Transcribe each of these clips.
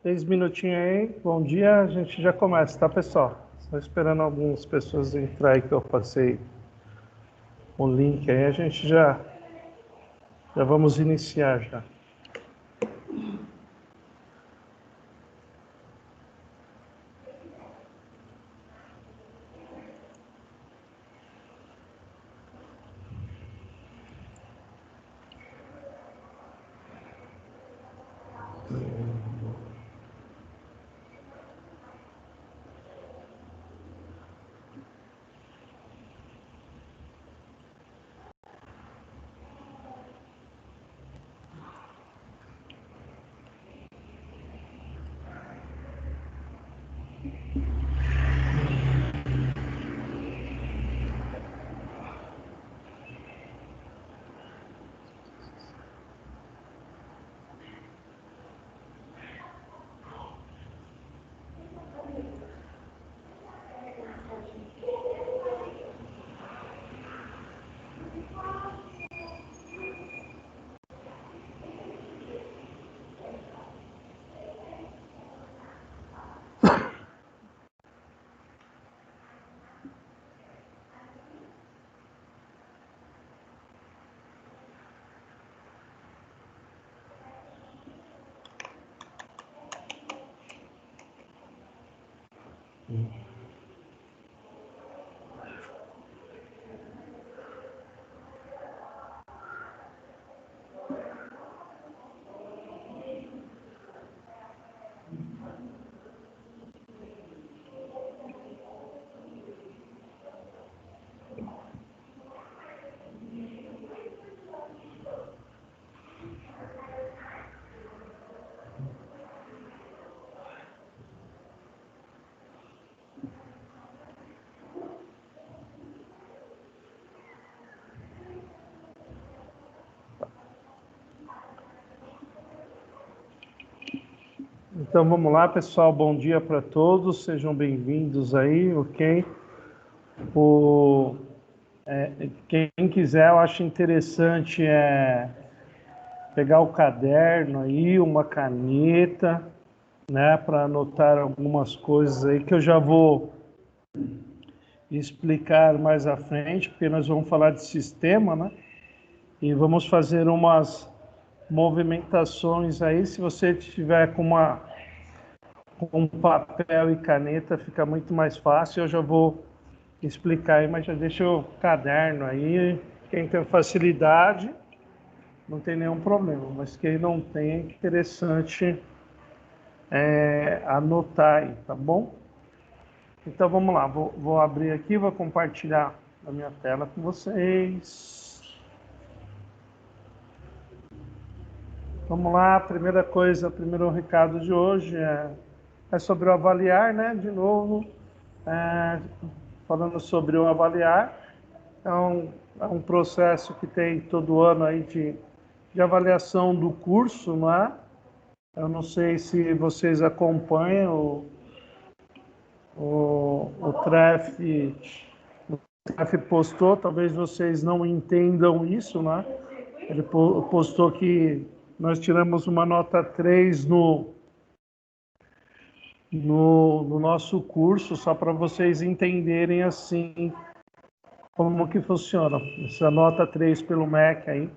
3 minutinhos aí, bom dia, a gente já começa, tá, pessoal? Estou esperando algumas pessoas entrar aí que eu passei o link aí, a gente já vamos iniciar já. Então vamos lá, pessoal, bom dia para todos, sejam bem-vindos aí, ok? Quem quiser, eu acho interessante pegar o caderno aí, uma caneta, né, para anotar algumas coisas aí que eu já vou explicar mais à frente, porque nós vamos falar de sistema, né? E vamos fazer umas movimentações aí. Se você tiver com papel e caneta, fica muito mais fácil. Eu já vou explicar aí, mas já deixa o caderno aí. Quem tem facilidade, não tem nenhum problema, mas quem não tem, é interessante anotar aí, tá bom? Então vamos lá, vou abrir aqui, vou compartilhar a minha tela com vocês. Vamos lá, primeira coisa, primeiro recado de hoje é sobre o avaliar, né? De novo, falando sobre o avaliar, é um processo que tem todo ano aí de avaliação do curso, não é? Eu não sei se vocês acompanham o TREF postou, talvez vocês não entendam isso, né? Ele postou que nós tiramos uma nota 3 no nosso curso, só para vocês entenderem assim como que funciona. Essa nota 3 pelo MEC aí,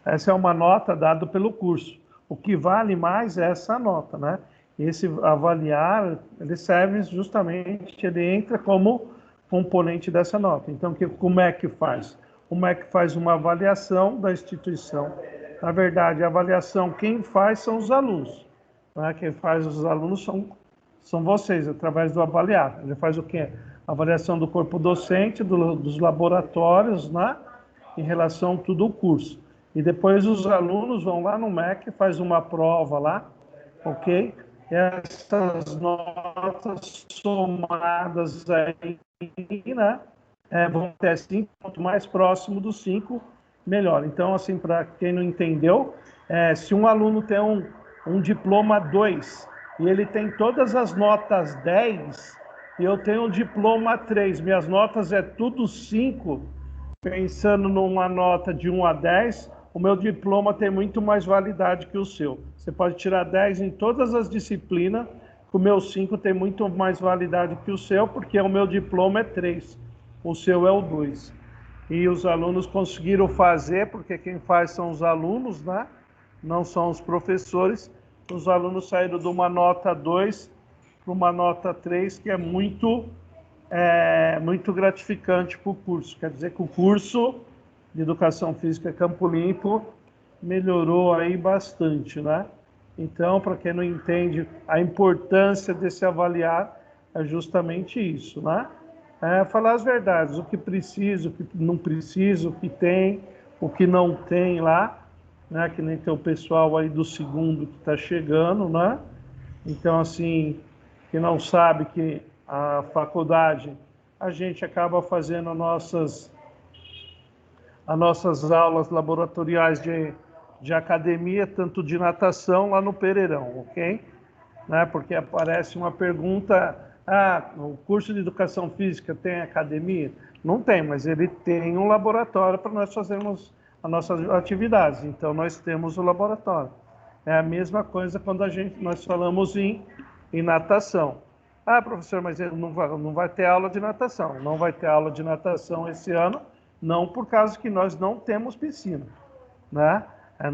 essa é uma nota dada pelo curso. O que vale mais é essa nota, né? Esse avaliar, ele serve justamente, ele entra como componente dessa nota. Então, como é que faz? Como é que faz uma avaliação da instituição? Na verdade, a avaliação quem faz são os alunos. Né? Quem faz os alunos são vocês, através do avaliar. Ele faz o quê? Avaliação do corpo docente, dos laboratórios, né? Em relação a tudo o curso. E depois os alunos vão lá no MEC, faz uma prova lá, ok? E essas notas somadas aí, né? Vão ter 5, quanto mais próximo do 5, melhor. Então, assim, para quem não entendeu, se um aluno tem um diploma 2 e ele tem todas as notas 10, e eu tenho um diploma 3, minhas notas é tudo 5, pensando numa nota de 1 a 10, o meu diploma tem muito mais validade que o seu. Você pode tirar 10 em todas as disciplinas, o meu 5 tem muito mais validade que o seu, porque o meu diploma é 3, o seu é o 2. E os alunos conseguiram fazer, porque quem faz são os alunos, né? Não são os professores. Os alunos saíram de uma nota 2 para uma nota 3, que é muito gratificante para o curso. Quer dizer que o curso de Educação Física Campo Limpo melhorou aí bastante, né? Então, para quem não entende a importância desse avaliar, é justamente isso, né? Falar as verdades, o que precisa, o que não precisa, o que não tem lá, né? Que nem tem o pessoal aí do segundo que está chegando, né? Então, assim, que não sabe que a faculdade, a gente acaba fazendo as nossas aulas laboratoriais de academia, tanto de natação, lá no Pereirão, ok? Né? Porque aparece uma pergunta, o curso de Educação Física tem academia? Não tem, mas ele tem um laboratório para nós fazermos as nossas atividades, então nós temos o laboratório. É a mesma coisa quando nós falamos em natação. Professor, mas ele não vai ter aula de natação. Não vai ter aula de natação esse ano, não por causa que nós não temos piscina, né?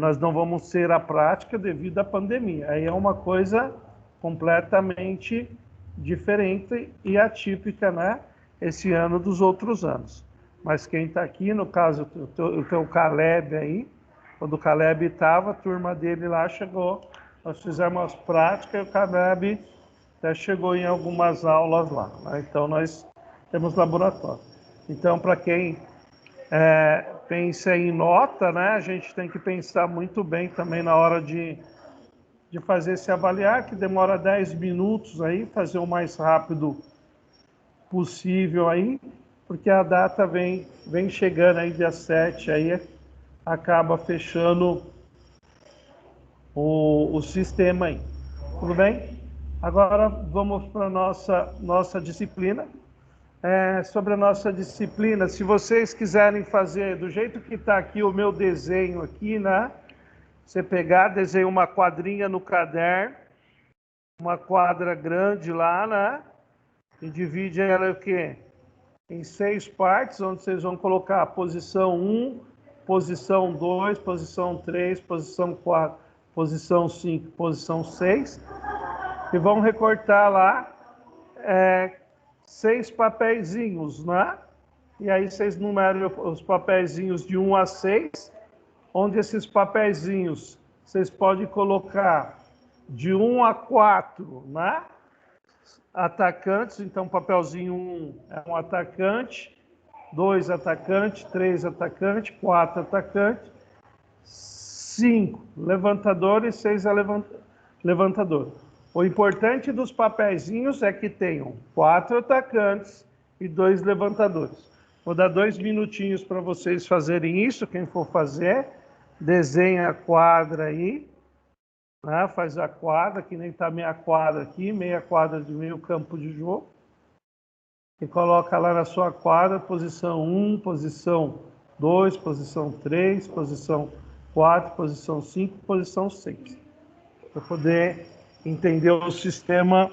Nós não vamos ter a prática devido à pandemia. Aí é uma coisa completamente diferente e atípica, né? Esse ano dos outros anos. Mas quem está aqui, no caso, o teu Caleb aí, quando o Caleb estava, a turma dele lá chegou, nós fizemos as práticas e o Caleb até chegou em algumas aulas lá, né? Então nós temos laboratório. Então, para quem pensa em nota, né, a gente tem que pensar muito bem também na hora de fazer esse avaliar, que demora 10 minutos aí, fazer o mais rápido possível aí, porque a data vem chegando aí, dia 7, aí acaba fechando o sistema aí. Tudo bem? Agora vamos para a nossa disciplina. Sobre a nossa disciplina, se vocês quiserem fazer do jeito que está aqui o meu desenho aqui, né? Você pegar, desenha uma quadrinha no caderno, uma quadra grande lá, né? E divide ela o quê? Em 6 partes, onde vocês vão colocar a posição 1, posição 2, posição 3, posição 4, posição 5, posição 6. E vão recortar lá 6 papeizinhos, né? E aí vocês numeram os papeizinhos de 1 a 6, onde esses papeizinhos vocês podem colocar de 1 a 4, né? Atacantes, então papelzinho 1 é um atacante, 2 atacante, 3 atacante, 4 atacante, 5 levantador e 6 levantador. O importante dos papeizinhos é que tenham 4 atacantes e 2 levantadores. Vou dar 2 minutinhos para vocês fazerem isso, quem for fazer, desenha a quadra aí, né? Faz a quadra, que nem está meia quadra aqui, meia quadra de meio campo de jogo. E coloca lá na sua quadra, posição 1, posição 2, posição 3, posição 4, posição 5, posição 6. Para poder entender o sistema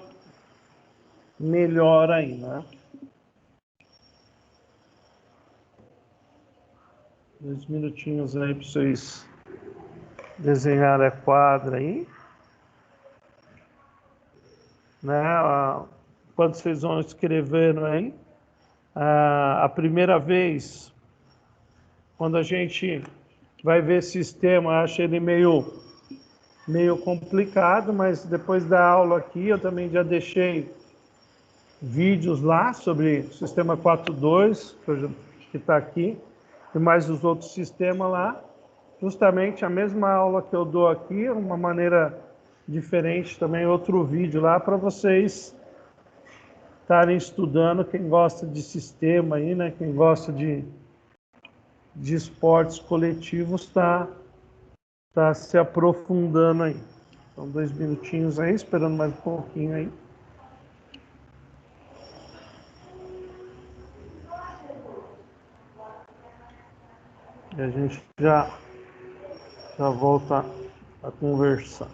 melhor aí, né? 2 minutinhos aí para vocês desenharem a quadra aí, né? Quando vocês vão escrevendo aí, a primeira vez, quando a gente vai ver sistema, acho ele meio complicado, mas depois da aula aqui eu também já deixei vídeos lá sobre o sistema 4.2, que está aqui, e mais os outros sistemas lá. Justamente a mesma aula que eu dou aqui, uma maneira diferente também, outro vídeo lá para vocês estarem estudando, quem gosta de sistema aí, né? Quem gosta de esportes coletivos está se aprofundando aí. Então, 2 minutinhos aí, esperando mais um pouquinho aí. E a gente já volta a conversar.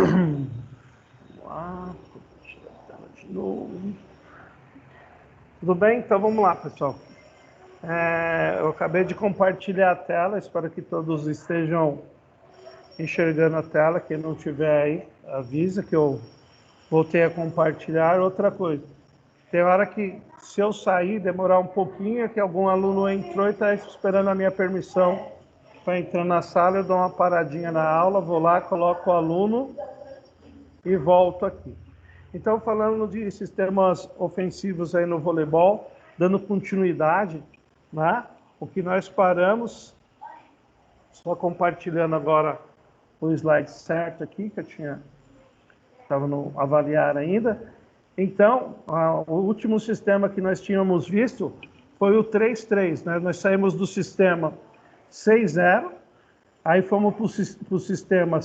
Vamos lá, vou tirar a tela de novo. Tudo bem? Então vamos lá, pessoal. Eu acabei de compartilhar a tela, espero que todos estejam enxergando a tela. Quem não tiver aí, avisa que eu voltei a compartilhar. Outra coisa, tem hora que, se eu sair, demorar um pouquinho, que algum aluno entrou e está esperando a minha permissão para entrar na sala, eu dou uma paradinha na aula, vou lá, coloco o aluno e volto aqui. Então, falando de sistemas ofensivos aí no voleibol, dando continuidade, né? O que nós paramos, só compartilhando agora o slide certo aqui, que eu estava no avaliar ainda. Então, o último sistema que nós tínhamos visto foi o 3-3, né? Nós saímos do sistema 6-0, aí fomos para o sistema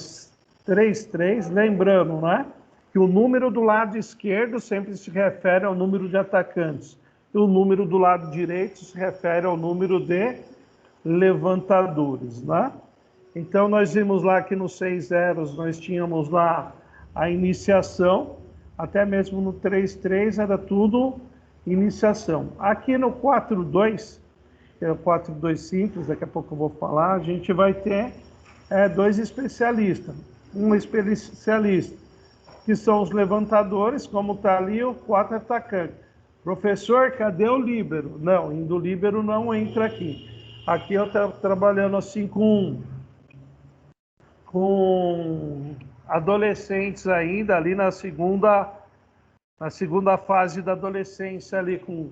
3-3, lembrando, né? Que o número do lado esquerdo sempre se refere ao número de atacantes, e o número do lado direito se refere ao número de levantadores, né? Então, nós vimos lá que no 6-0 nós tínhamos lá a iniciação, até mesmo no 3-3 era tudo iniciação. Aqui no 4-2, que é o 4-2 simples, daqui a pouco eu vou falar, a gente vai ter dois especialistas. Um especialista, que são os levantadores, como está ali, o 4 atacante. Professor, cadê o líbero? Não, indo o líbero não entra aqui. Aqui eu estou trabalhando assim com adolescentes ainda, ali na segunda fase da adolescência, ali com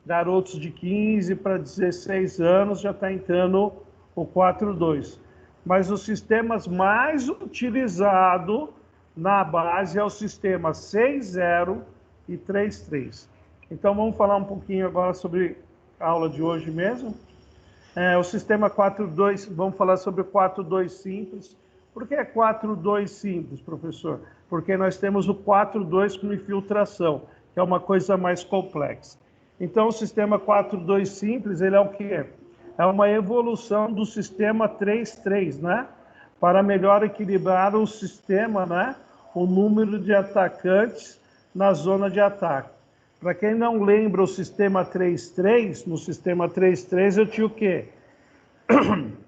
garotos de 15 para 16 anos, já está entrando o 4-2. Mas os sistemas mais utilizados na base é o sistema 6-0 e 3-3. Então vamos falar um pouquinho agora sobre a aula de hoje mesmo. O sistema 4-2, vamos falar sobre o 4-2 simples. Por que é 4-2 simples, professor? Porque nós temos o 4-2 com infiltração, que é uma coisa mais complexa. Então, o sistema 4-2 simples, ele é o quê? É uma evolução do sistema 3-3, né? Para melhor equilibrar o sistema, né? O número de atacantes na zona de ataque. Para quem não lembra o sistema 3-3, no sistema 3-3 eu tinha o quê?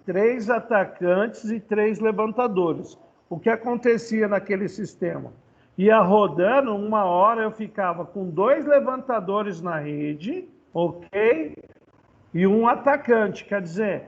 3 atacantes e 3 levantadores. O que acontecia naquele sistema? Ia rodando, uma hora eu ficava com 2 levantadores na rede, ok? E um atacante, quer dizer,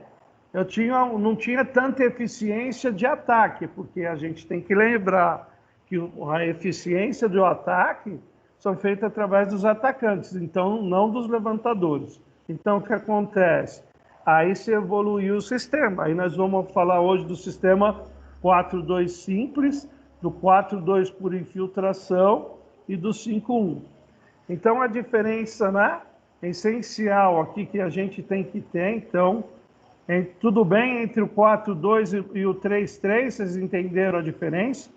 não tinha tanta eficiência de ataque, porque a gente tem que lembrar que a eficiência do ataque são feitas através dos atacantes, então não dos levantadores. Então o que acontece? Aí se evoluiu o sistema. Aí nós vamos falar hoje do sistema 4-2 simples, do 4-2 por infiltração e do 5-1. Então a diferença, né, essencial aqui que a gente tem que ter, então, tudo bem entre o 4-2 e o 3-3, vocês entenderam a diferença?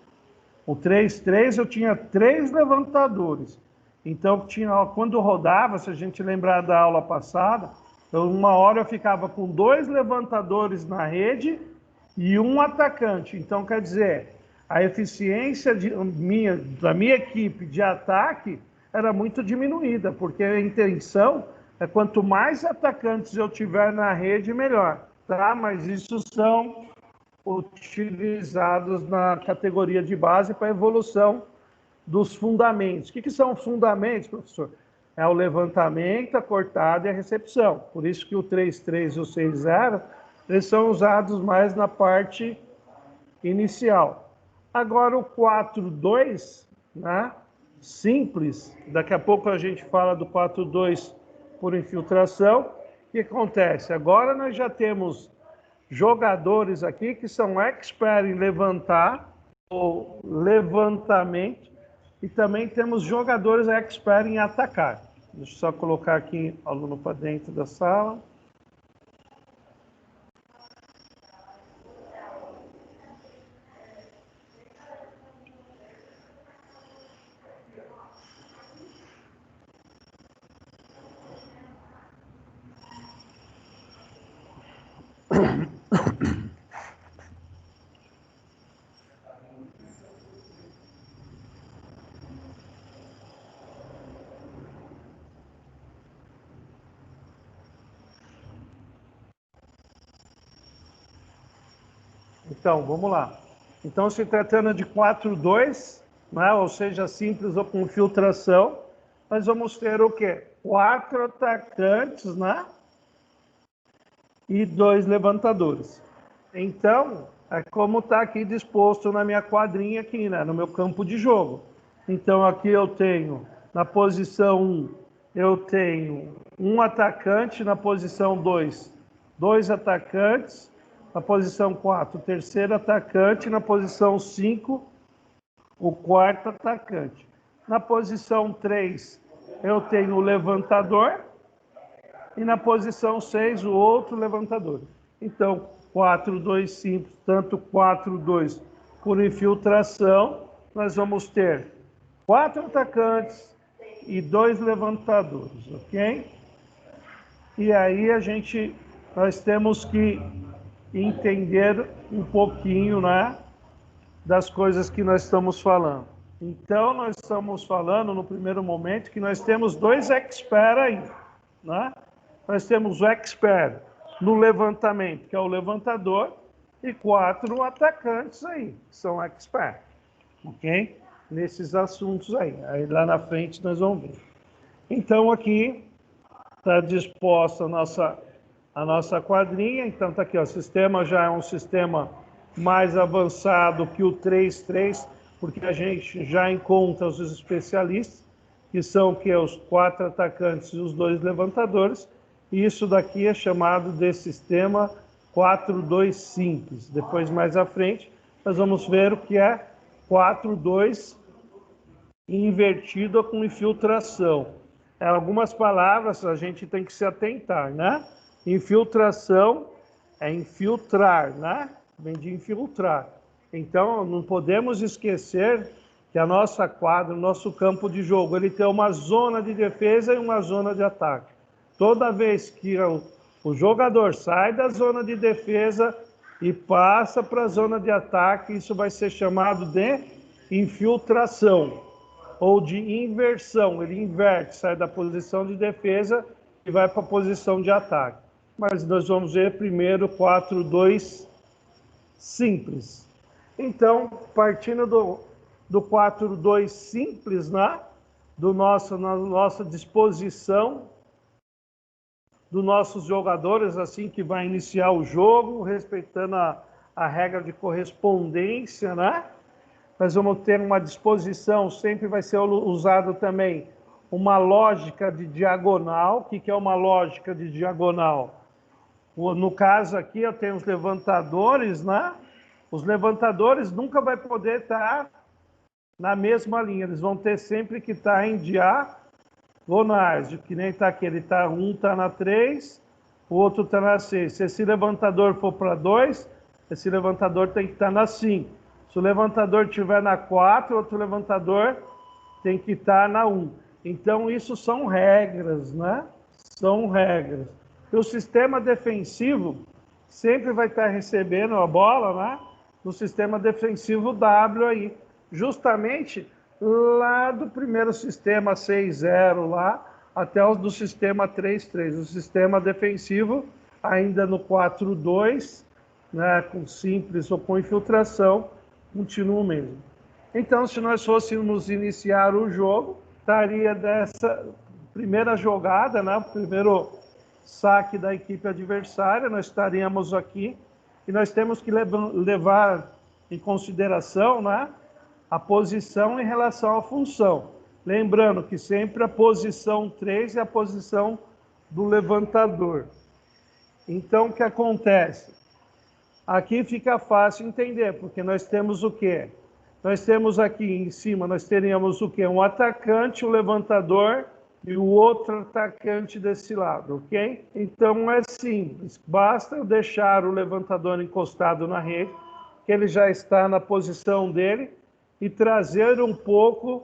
O 3-3 eu tinha 3 levantadores. Então, quando rodava, se a gente lembrar da aula passada, uma hora eu ficava com 2 levantadores na rede e um atacante. Então, quer dizer, a eficiência da minha equipe de ataque era muito diminuída, porque a intenção é quanto mais atacantes eu tiver na rede, melhor. Tá? Mas isso são utilizados na categoria de base para a evolução dos fundamentos. O que são fundamentos, professor? É o levantamento, a cortada e a recepção. Por isso que o 3-3 e o 6-0, eles são usados mais na parte inicial. Agora o 4-2, né, simples, daqui a pouco a gente fala do 4-2 por infiltração. O que acontece? Agora nós já temos jogadores aqui que são expert em levantar ou levantamento, e também temos jogadores expert em atacar. Deixa eu só colocar aqui o aluno para dentro da sala. Então, vamos lá. Então, se tratando de 4-2, né? Ou seja, simples ou com infiltração, nós vamos ter o quê? 4 atacantes, né? E 2 levantadores. Então, é como está aqui disposto na minha quadrinha aqui, né? No meu campo de jogo. Então, aqui eu tenho, na posição 1, eu tenho um atacante, na posição 2, 2 atacantes, na posição 4, o terceiro atacante, na posição 5, o quarto atacante. Na posição 3, eu tenho o levantador, e na posição 6, o outro levantador. Então, 4-2 simples, tanto 4-2 por infiltração, nós vamos ter 4 atacantes e 2 levantadores, ok? E aí nós temos que entender um pouquinho, né, das coisas que nós estamos falando. Então, nós estamos falando, no primeiro momento, que nós temos 2 experts aí, né? Nós temos o expert no levantamento, que é o levantador, e 4 atacantes aí, que são expert, ok? Nesses assuntos aí. Aí lá na frente nós vamos ver. Então aqui está disposta a nossa quadrinha. Então está aqui, ó, o sistema já é um sistema mais avançado que o 3-3, porque a gente já encontra os especialistas, que são que os 4 atacantes e os 2 levantadores. E isso daqui é chamado de sistema 4-2 simples. Depois, mais à frente, nós vamos ver o que é 4-2 invertido com infiltração. Algumas palavras a gente tem que se atentar, né? Infiltração é infiltrar, né? Vem de infiltrar. Então, não podemos esquecer que a nossa quadra, o nosso campo de jogo, ele tem uma zona de defesa e uma zona de ataque. Toda vez que o jogador sai da zona de defesa e passa para a zona de ataque, isso vai ser chamado de infiltração ou de inversão. Ele inverte, sai da posição de defesa e vai para a posição de ataque. Mas nós vamos ver primeiro 4-2 simples. Então, partindo do 4-2 simples, né? Na nossa disposição dos nossos jogadores, assim que vai iniciar o jogo, respeitando a regra de correspondência, né? Nós vamos ter uma disposição, sempre vai ser usado também uma lógica de diagonal. O que é uma lógica de diagonal? No caso aqui, eu tenho os levantadores, né? Os levantadores nunca vai poder estar na mesma linha, eles vão ter sempre que estar em diagonais, que nem está aqui, um está na 3, o outro está na 6. Se esse levantador for para 2, esse levantador tem que estar na 5. Se o levantador estiver na 4, outro levantador tem que estar na 1. Então, isso são regras, né? São regras. E o sistema defensivo sempre vai estar recebendo a bola, né? No sistema defensivo W aí, justamente lá do primeiro sistema 6-0 lá, até o do sistema 3-3. O sistema defensivo, ainda no 4-2, né, com simples ou com infiltração, continua o mesmo. Então, se nós fôssemos iniciar o jogo, estaria dessa primeira jogada, né, o primeiro saque da equipe adversária, nós estaríamos aqui, e nós temos que levar em consideração, né, a posição em relação à função. Lembrando que sempre a posição 3 é a posição do levantador. Então, o que acontece? Aqui fica fácil entender, porque nós temos o quê? Nós temos aqui em cima, nós teríamos o quê? Um atacante, um levantador e o outro atacante desse lado, ok? Então é simples, basta eu deixar o levantador encostado na rede, que ele já está na posição dele, e trazer um pouco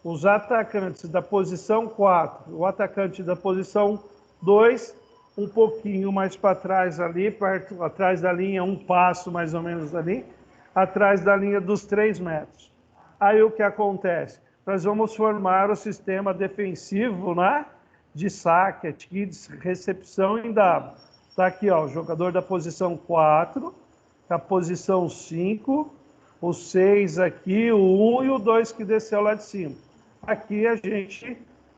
os atacantes da posição 4, o atacante da posição 2, um pouquinho mais para trás ali, perto, atrás da linha, um passo mais ou menos ali, atrás da linha dos 3 metros. Aí o que acontece? Nós vamos formar o sistema defensivo, né, de saque, aqui, de recepção em W. Está aqui, ó, o jogador da posição 4, a posição 5, o 6 aqui, o 1 e o 2 que desceu lá de cima. Aqui a gente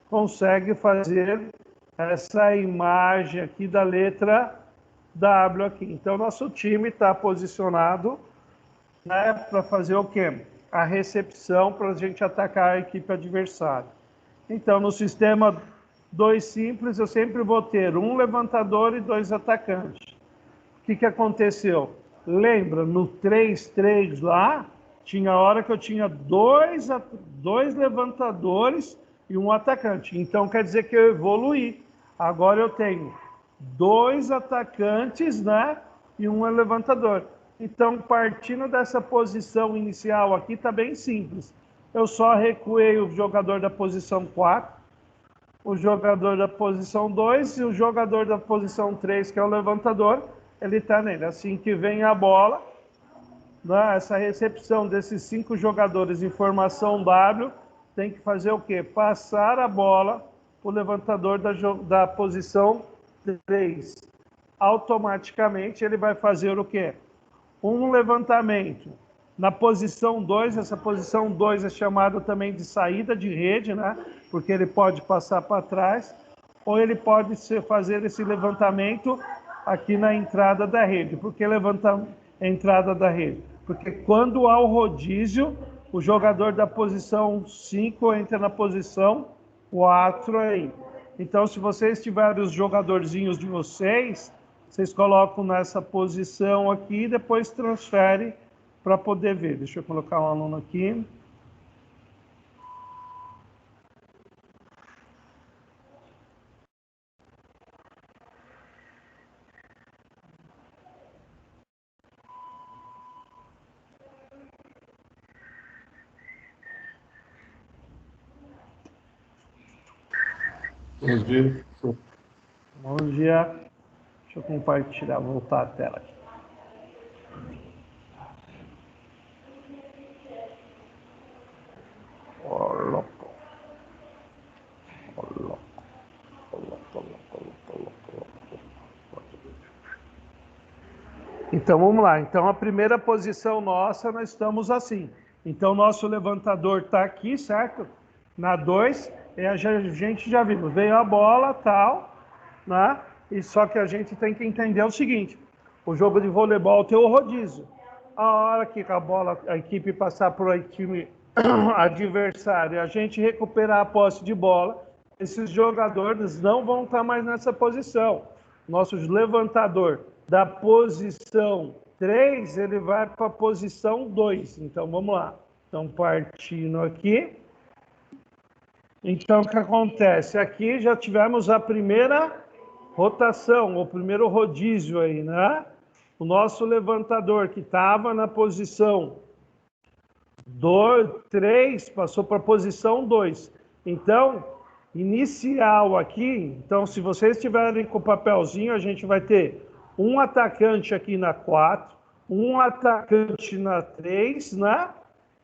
consegue fazer essa imagem aqui da letra W aqui. Então, nosso time está posicionado, né, para fazer o quê? A recepção para a gente atacar a equipe adversária. Então, no sistema 2 simples, eu sempre vou ter um levantador e 2 atacantes. O que aconteceu? Lembra, no 3-3 lá, tinha hora que eu tinha dois levantadores e um atacante. Então, quer dizer que eu evoluí. Agora eu tenho 2 atacantes, né, e um levantador. Então, partindo dessa posição inicial aqui, está bem simples. Eu só recuei o jogador da posição 4, o jogador da posição 2 e o jogador da posição 3, que é o levantador, ele está nele. Assim que vem a bola, né, essa recepção desses 5 jogadores em formação W, tem que fazer o quê? Passar a bola para o levantador da posição 3. Automaticamente ele vai fazer o quê? Um levantamento na posição 2, essa posição 2 é chamada também de saída de rede, né? Porque ele pode passar para trás, ou ele pode fazer esse levantamento aqui na entrada da rede. Por que levanta a entrada da rede? Porque quando há o rodízio, o jogador da posição 5 entra na posição 4 aí. Então, se vocês tiverem os jogadorzinhos de vocês colocam nessa posição aqui e depois transferem para poder ver. Deixa eu colocar um aluno aqui. Bom dia. Bom dia. Deixa eu compartilhar, voltar a tela aqui. Então, vamos lá. Então, a primeira posição nossa, nós estamos assim. Então, nosso levantador está aqui, certo? Na 2, e a gente já viu. Veio a bola, tal, né? E só que a gente tem que entender o seguinte. O jogo de voleibol tem o rodízio. A hora que a bola, a equipe passar por o time adversário, a gente recuperar a posse de bola, esses jogadores não vão estar mais nessa posição. Nosso levantador da posição 3, ele vai para a posição 2. Então, vamos lá. Então, partindo aqui. Então, o que acontece? Aqui já tivemos a primeira rotação, o primeiro rodízio aí, né? O nosso levantador que estava na posição 3 passou para a posição 2. Então, inicial aqui, então se vocês estiverem com o papelzinho, a gente vai ter um atacante aqui na 4, um atacante na 3, né?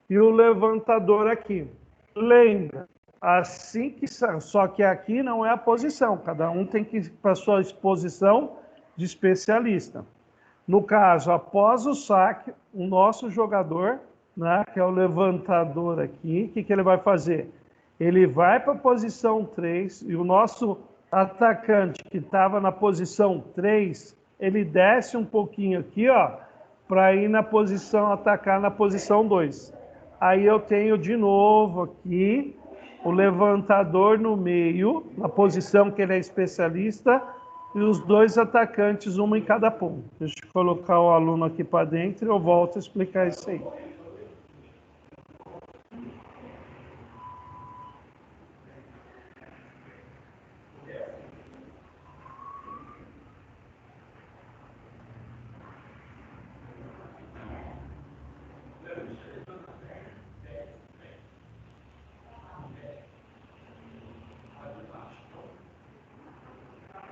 E o levantador aqui. Lembra, assim que só que aqui não é a posição, cada um tem que ir para a sua posição de especialista. No caso, após o saque, o nosso jogador, né, que é o levantador aqui, o que ele vai fazer? Ele vai para a posição 3 e o nosso atacante que estava na posição 3, ele desce um pouquinho aqui, ó, para ir na posição, atacar na posição 2. Aí eu tenho de novo aqui o levantador no meio, na posição que ele é especialista, e os 2 atacantes, uma em cada ponto. Deixa eu colocar o aluno aqui para dentro e eu volto a explicar isso aí.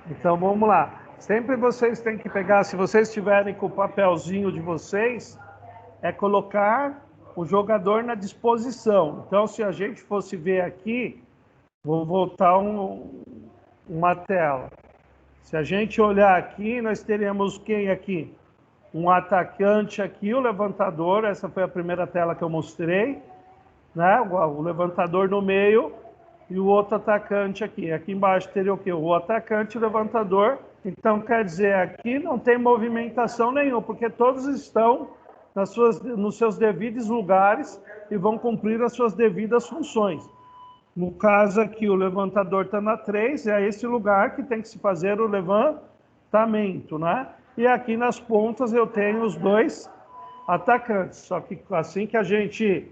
Então, vamos lá. Sempre vocês têm que pegar, se vocês estiverem com o papelzinho de vocês, é colocar o jogador na disposição. Então, se a gente fosse ver aqui, vou voltar uma tela. Se a gente olhar aqui, nós teremos quem aqui? um atacante aqui, o levantador, essa foi a primeira tela que eu mostrei, né? O levantador no meio e o outro atacante aqui. Aqui embaixo teria o quê? O atacante e o levantador. Então, quer dizer, aqui não tem movimentação nenhuma, porque todos estão nos seus devidos lugares e vão cumprir as suas devidas funções. No caso aqui, o levantador está na 3, é esse lugar que tem que se fazer o levantamento, né? E aqui nas pontas eu tenho os dois atacantes. Só que assim que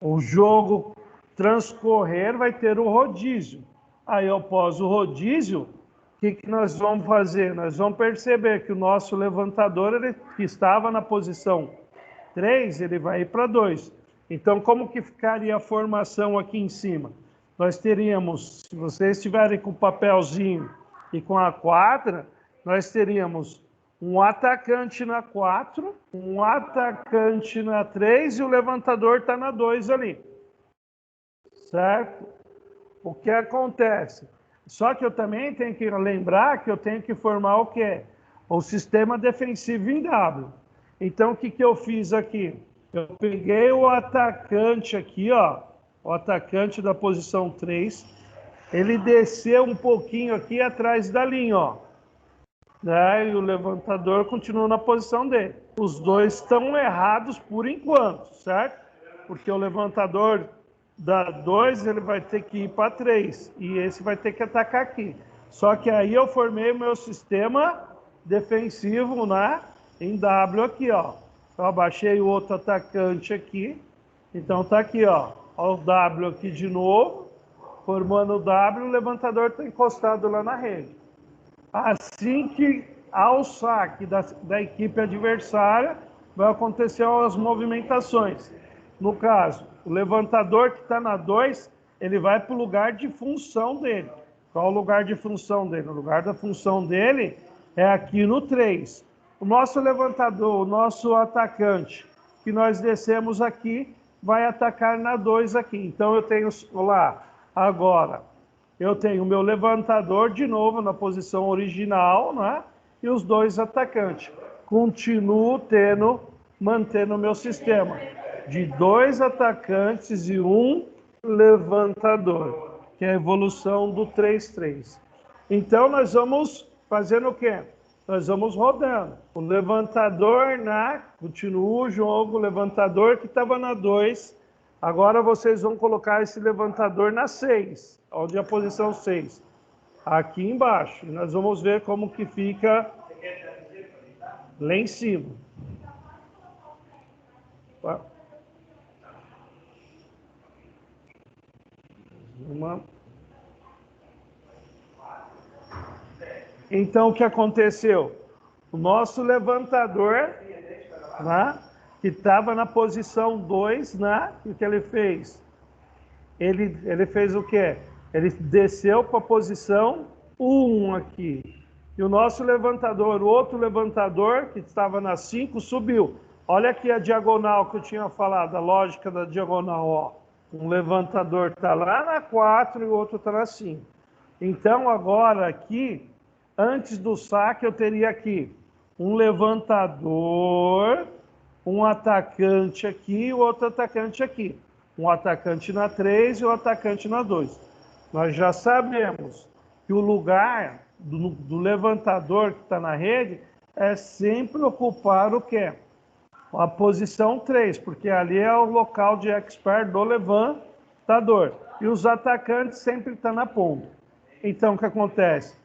o jogo transcorrer, vai ter o rodízio. Aí, após o rodízio, o que nós vamos fazer? Nós vamos perceber que o nosso levantador, que estava na posição 3, ele vai ir para 2. Então, como que ficaria a formação aqui em cima? Nós teríamos, se vocês estiverem com o papelzinho e com a quadra, nós teríamos um atacante na 4, um atacante na 3 e o levantador está na 2 ali. Certo? O que acontece? Só que eu também tenho que lembrar que eu tenho que formar o quê? O sistema defensivo em W. Então, o que eu fiz aqui? Eu peguei o atacante aqui, ó, o atacante da posição 3, ele desceu um pouquinho aqui atrás da linha, ó. Né? E o levantador continua na posição dele. Os dois estão errados por enquanto, certo? Porque o levantador da 2, ele vai ter que ir para 3, e esse vai ter que atacar aqui. Só que aí eu formei o meu sistema defensivo, né, em W aqui, ó. Eu abaixei o outro atacante aqui, então tá aqui, ó, o W aqui de novo, formando o W, o levantador está encostado lá na rede. Assim que ao saque da equipe adversária, vai acontecer as movimentações. No caso, o levantador que está na 2, ele vai para o lugar de função dele. Qual o lugar de função dele? O lugar da função dele é aqui no 3. O nosso levantador, o nosso atacante, que nós descemos aqui, vai atacar na 2 aqui. Então eu tenho lá, agora, eu tenho o meu levantador de novo na posição original, né? E os dois atacantes. Continuo mantendo o meu sistema de 2 atacantes e 1 levantador, que é a evolução do 3-3. Então, nós vamos fazendo o quê? Nós vamos rodando. O levantador continua o jogo, o levantador que estava na 2, agora vocês vão colocar esse levantador na 6, onde é a posição 6. Aqui embaixo. E nós vamos ver como que fica lá em cima. Então, o que aconteceu? O nosso levantador, né, que estava na posição 2, né, o que ele fez? Ele fez o quê? Ele desceu para a posição 1 aqui. E o nosso levantador, o outro levantador, que estava na 5, subiu. Olha aqui a diagonal que eu tinha falado, a lógica da diagonal, ó. Um levantador está lá na 4 e o outro está na 5. Então, agora aqui, antes do saque, eu teria aqui um levantador, um atacante aqui e o outro atacante aqui. Um atacante na 3 e o atacante na 2. Nós já sabemos que o lugar do levantador que está na rede é sempre ocupar o quê? A posição 3, porque ali é o local de expert do levantador. E os atacantes sempre estão na ponta. Então, o que acontece?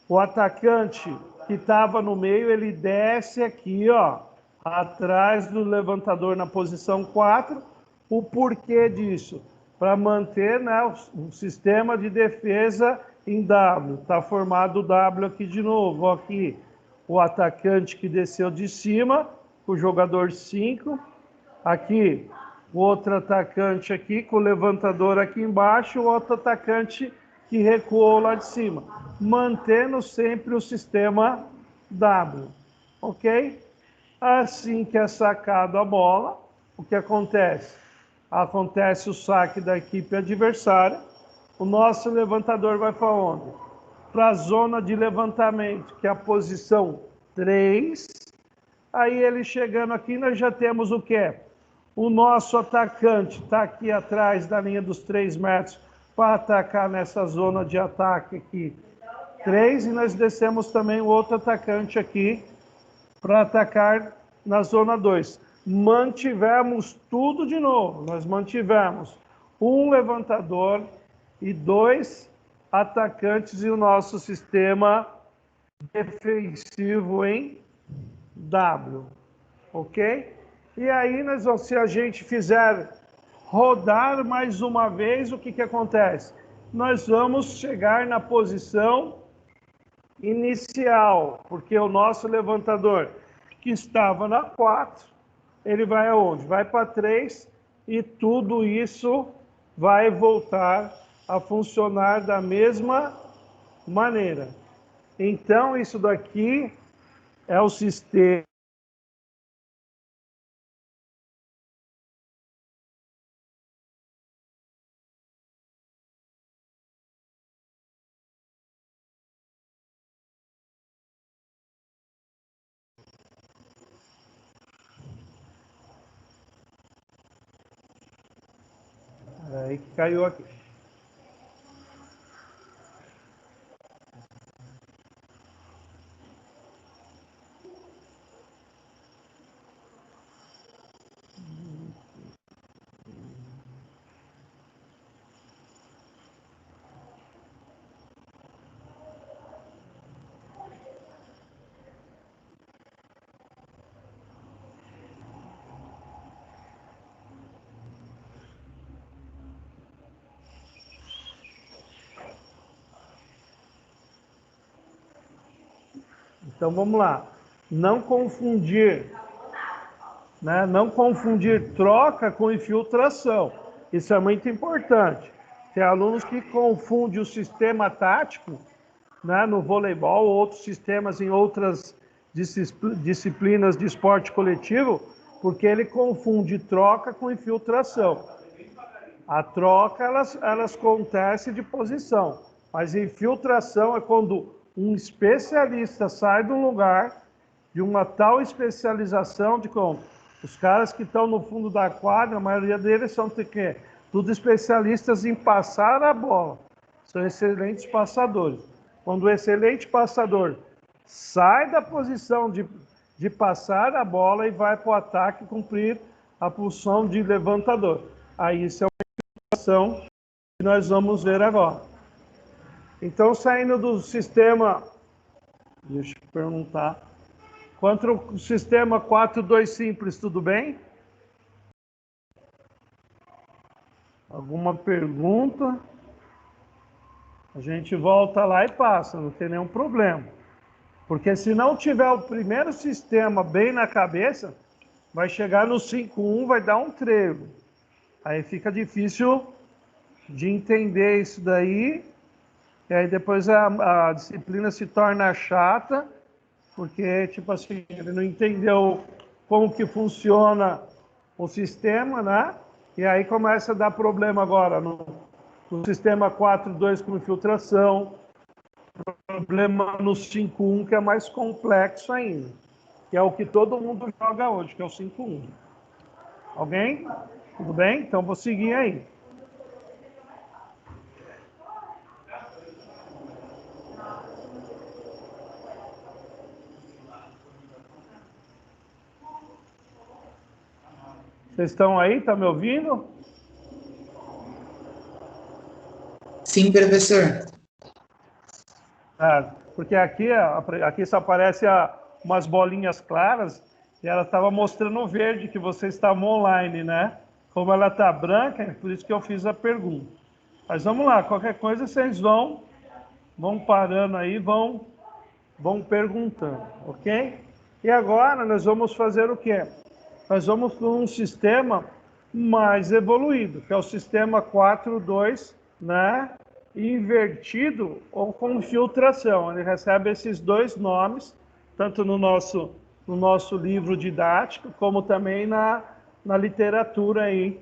O atacante que estava no meio, ele desce aqui, ó, atrás do levantador na posição 4. O porquê disso? Para manter, né, o sistema de defesa em W. Está formado o W aqui de novo. Aqui, o atacante que desceu de cima, o jogador 5. Aqui, o outro atacante aqui, com o levantador aqui embaixo, o outro atacante que recuou lá de cima. Mantendo sempre o sistema W. Ok? Assim que é sacado a bola, o que acontece? Acontece o saque da equipe adversária. O nosso levantador vai para onde? Para a zona de levantamento, que é a posição 3. Aí ele chegando aqui, nós já temos o quê? O nosso atacante está aqui atrás da linha dos 3 metros para atacar nessa zona de ataque aqui. 3, e nós descemos também o outro atacante aqui para atacar na zona 2. Mantivemos tudo de novo. Nós mantivemos um levantador e 2 atacantes e o nosso sistema defensivo em W. Ok? E aí, se a gente fizer rodar mais uma vez, o que acontece? Nós vamos chegar na posição inicial, porque o nosso levantador, que estava na 4, ele vai aonde? Vai para 3 e tudo isso vai voltar a funcionar da mesma maneira. Então, isso daqui é o sistema. Aí que caiu aqui. Então vamos lá. Não confundir, né? Não confundir troca com infiltração. Isso é muito importante. Tem alunos que confundem o sistema tático, né, no voleibol, ou outros sistemas em outras disciplinas de esporte coletivo, porque ele confunde troca com infiltração. A troca, elas acontece de posição, mas infiltração é quando um especialista sai de um lugar, de uma tal especialização, de como os caras que estão no fundo da quadra, a maioria deles são tudo especialistas em passar a bola, são excelentes passadores. Quando o excelente passador sai da posição de passar a bola e vai para o ataque cumprir a função de levantador. Aí isso é uma situação que nós vamos ver agora. Então, saindo do sistema, deixa eu perguntar, contra o sistema 4-2 simples, tudo bem? Alguma pergunta? A gente volta lá e passa, não tem nenhum problema. Porque se não tiver o primeiro sistema bem na cabeça, vai chegar no 5-1, vai dar um trevo. Aí fica difícil de entender isso daí, e aí depois a disciplina se torna chata, porque, tipo assim, ele não entendeu como que funciona o sistema, né? E aí começa a dar problema agora no sistema 4-2 com infiltração, problema no 5-1, que é mais complexo ainda, que é o que todo mundo joga hoje, que é o 5-1. Alguém? Tudo bem? Então vou seguir aí. Vocês estão aí? Estão me ouvindo? Sim, professor. Porque aqui só aparece umas bolinhas claras e ela estava mostrando o verde que vocês estavam online, né? Como ela está branca, é por isso que eu fiz a pergunta. Mas vamos lá, qualquer coisa vocês vão parando aí, vão perguntando, ok? E agora nós vamos fazer o quê? Nós vamos para um sistema mais evoluído, que é o sistema 4-2, né? Invertido ou com infiltração. Ele recebe esses dois nomes, tanto no nosso livro didático, como também na literatura aí,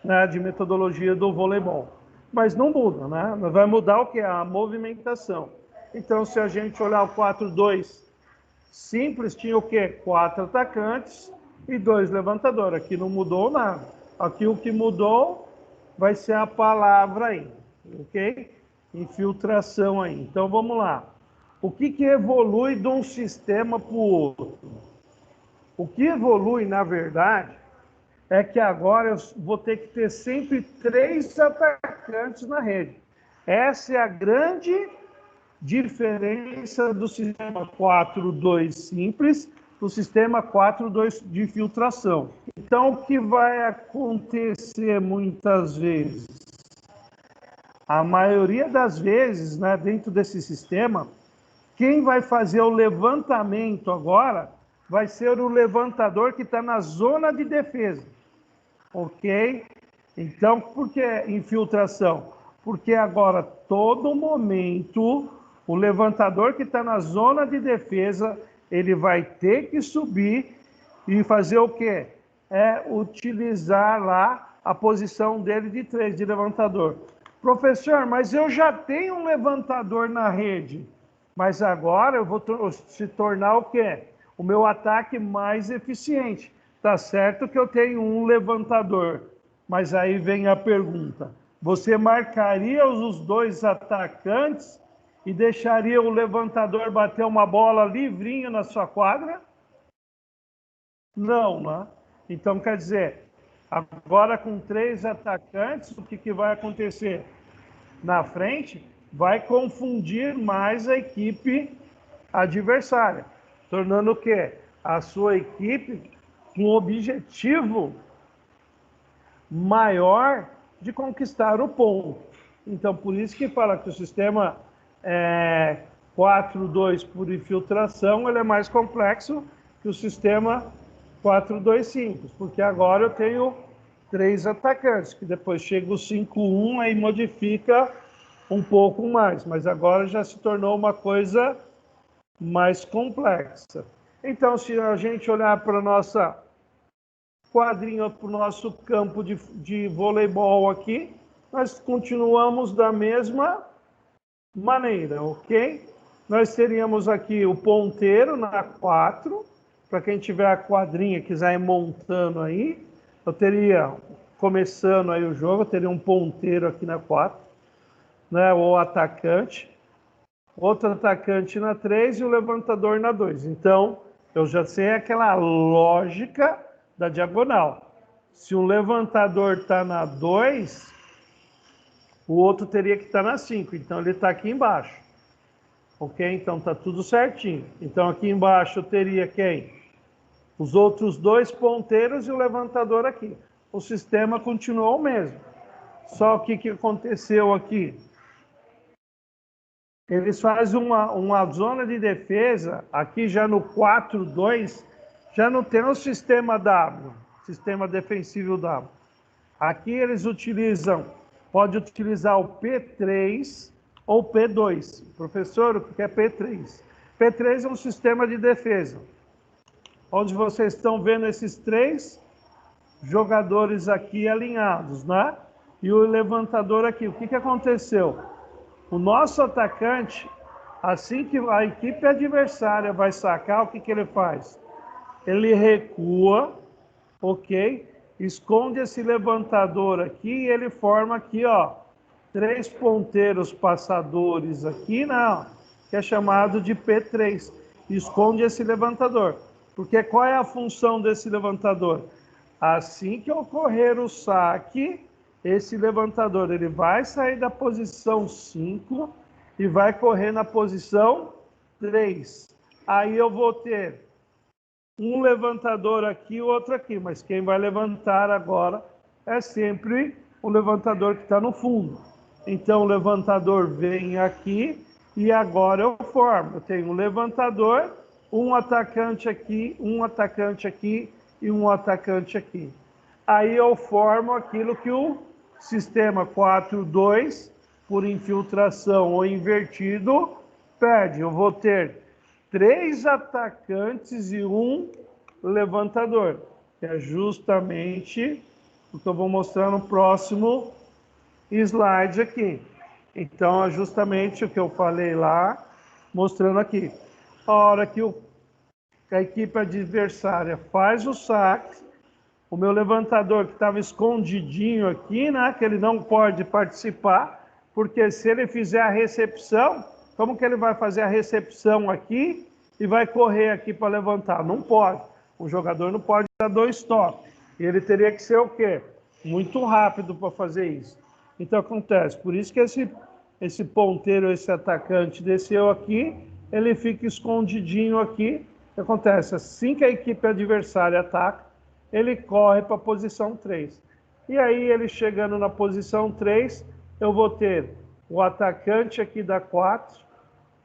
né, de metodologia do voleibol. Mas não muda, né? Vai mudar o que? A movimentação. Então, se a gente olhar o 4-2 simples tinha o quê? 4 atacantes e 2 levantadores. Aqui não mudou nada. Aqui o que mudou vai ser a palavra aí, ok? Infiltração aí. Então vamos lá. O que evolui de um sistema para o outro? O que evolui, na verdade, é que agora eu vou ter que ter sempre 3 atacantes na rede. Essa é a grande diferença do sistema 4-2 simples do sistema 4-2 de infiltração. Então, o que vai acontecer muitas vezes? A maioria das vezes, né, dentro desse sistema, quem vai fazer o levantamento agora vai ser o levantador que está na zona de defesa. Ok? Então, por que infiltração? Porque agora, todo momento, o levantador que está na zona de defesa, ele vai ter que subir e fazer o quê? É utilizar lá a posição dele de 3, de levantador. Professor, mas eu já tenho um levantador na rede, mas agora eu vou se tornar o quê? O meu ataque mais eficiente. Tá certo que eu tenho um levantador, mas aí vem a pergunta. Você marcaria os 2 atacantes e deixaria o levantador bater uma bola livrinho na sua quadra? Não, né? Então, quer dizer, agora com 3 atacantes, o que vai acontecer? Na frente, vai confundir mais a equipe adversária, tornando o quê? A sua equipe com um objetivo maior de conquistar o ponto. Então, por isso que fala que o sistema 4-2 por infiltração ele é mais complexo que o sistema 4-2 simples, porque agora eu tenho 3 atacantes, que depois chega o 5-1, aí modifica um pouco mais, mas agora já se tornou uma coisa mais complexa. Então, se a gente olhar para a nossa quadrinha, para o nosso campo de voleibol aqui, nós continuamos da mesma maneira, ok? Nós teríamos aqui o ponteiro na 4, para quem tiver a quadrinha, quiser ir montando aí, eu teria, começando aí o jogo, eu teria um ponteiro aqui na 4, né, o atacante, outro atacante na 3 e o levantador na 2. Então, eu já sei aquela lógica da diagonal. Se um levantador está na 2, o outro teria que estar na 5. Então, ele está aqui embaixo. Ok? Então, está tudo certinho. Então, aqui embaixo eu teria quem? Os outros 2 ponteiros e o levantador aqui. O sistema continuou o mesmo. Só o que aconteceu aqui? Eles fazem uma zona de defesa, aqui já no 4-2, já não tem o sistema W, sistema defensivo W. Aqui eles pode utilizar o P3 ou P2. Professor, o que é P3? P3 é um sistema de defesa, onde vocês estão vendo esses 3 jogadores aqui alinhados, né? E o levantador aqui. O que aconteceu? O nosso atacante, assim que a equipe adversária vai sacar, o que ele faz? Ele recua, ok? Esconde esse levantador aqui e ele forma aqui, ó, 3 ponteiros passadores aqui, não, que é chamado de P3. Esconde esse levantador. Porque qual é a função desse levantador? Assim que ocorrer o saque, esse levantador ele vai sair da posição 5 e vai correr na posição 3. Aí eu vou ter um levantador aqui e outro aqui, mas quem vai levantar agora é sempre o levantador que está no fundo. Então o levantador vem aqui e agora eu formo. Eu tenho um levantador, um atacante aqui e um atacante aqui. Aí eu formo aquilo que o sistema 4-2, por infiltração ou invertido, pede. Eu vou ter 3 atacantes e um levantador, que é justamente o que eu vou mostrar no próximo slide aqui. Então, é justamente o que eu falei lá, mostrando aqui. A hora que o a equipe adversária faz o saque, o meu levantador que estava escondidinho aqui, né, que ele não pode participar, porque se ele fizer a recepção, como que ele vai fazer a recepção aqui e vai correr aqui para levantar? Não pode. O jogador não pode dar 2 toques. E ele teria que ser o quê? Muito rápido para fazer isso. Então acontece, por isso que esse ponteiro, esse atacante desceu aqui, ele fica escondidinho aqui. O que acontece? Assim que a equipe adversária ataca, ele corre para a posição 3. E aí, ele chegando na posição 3, eu vou ter o atacante aqui da 4,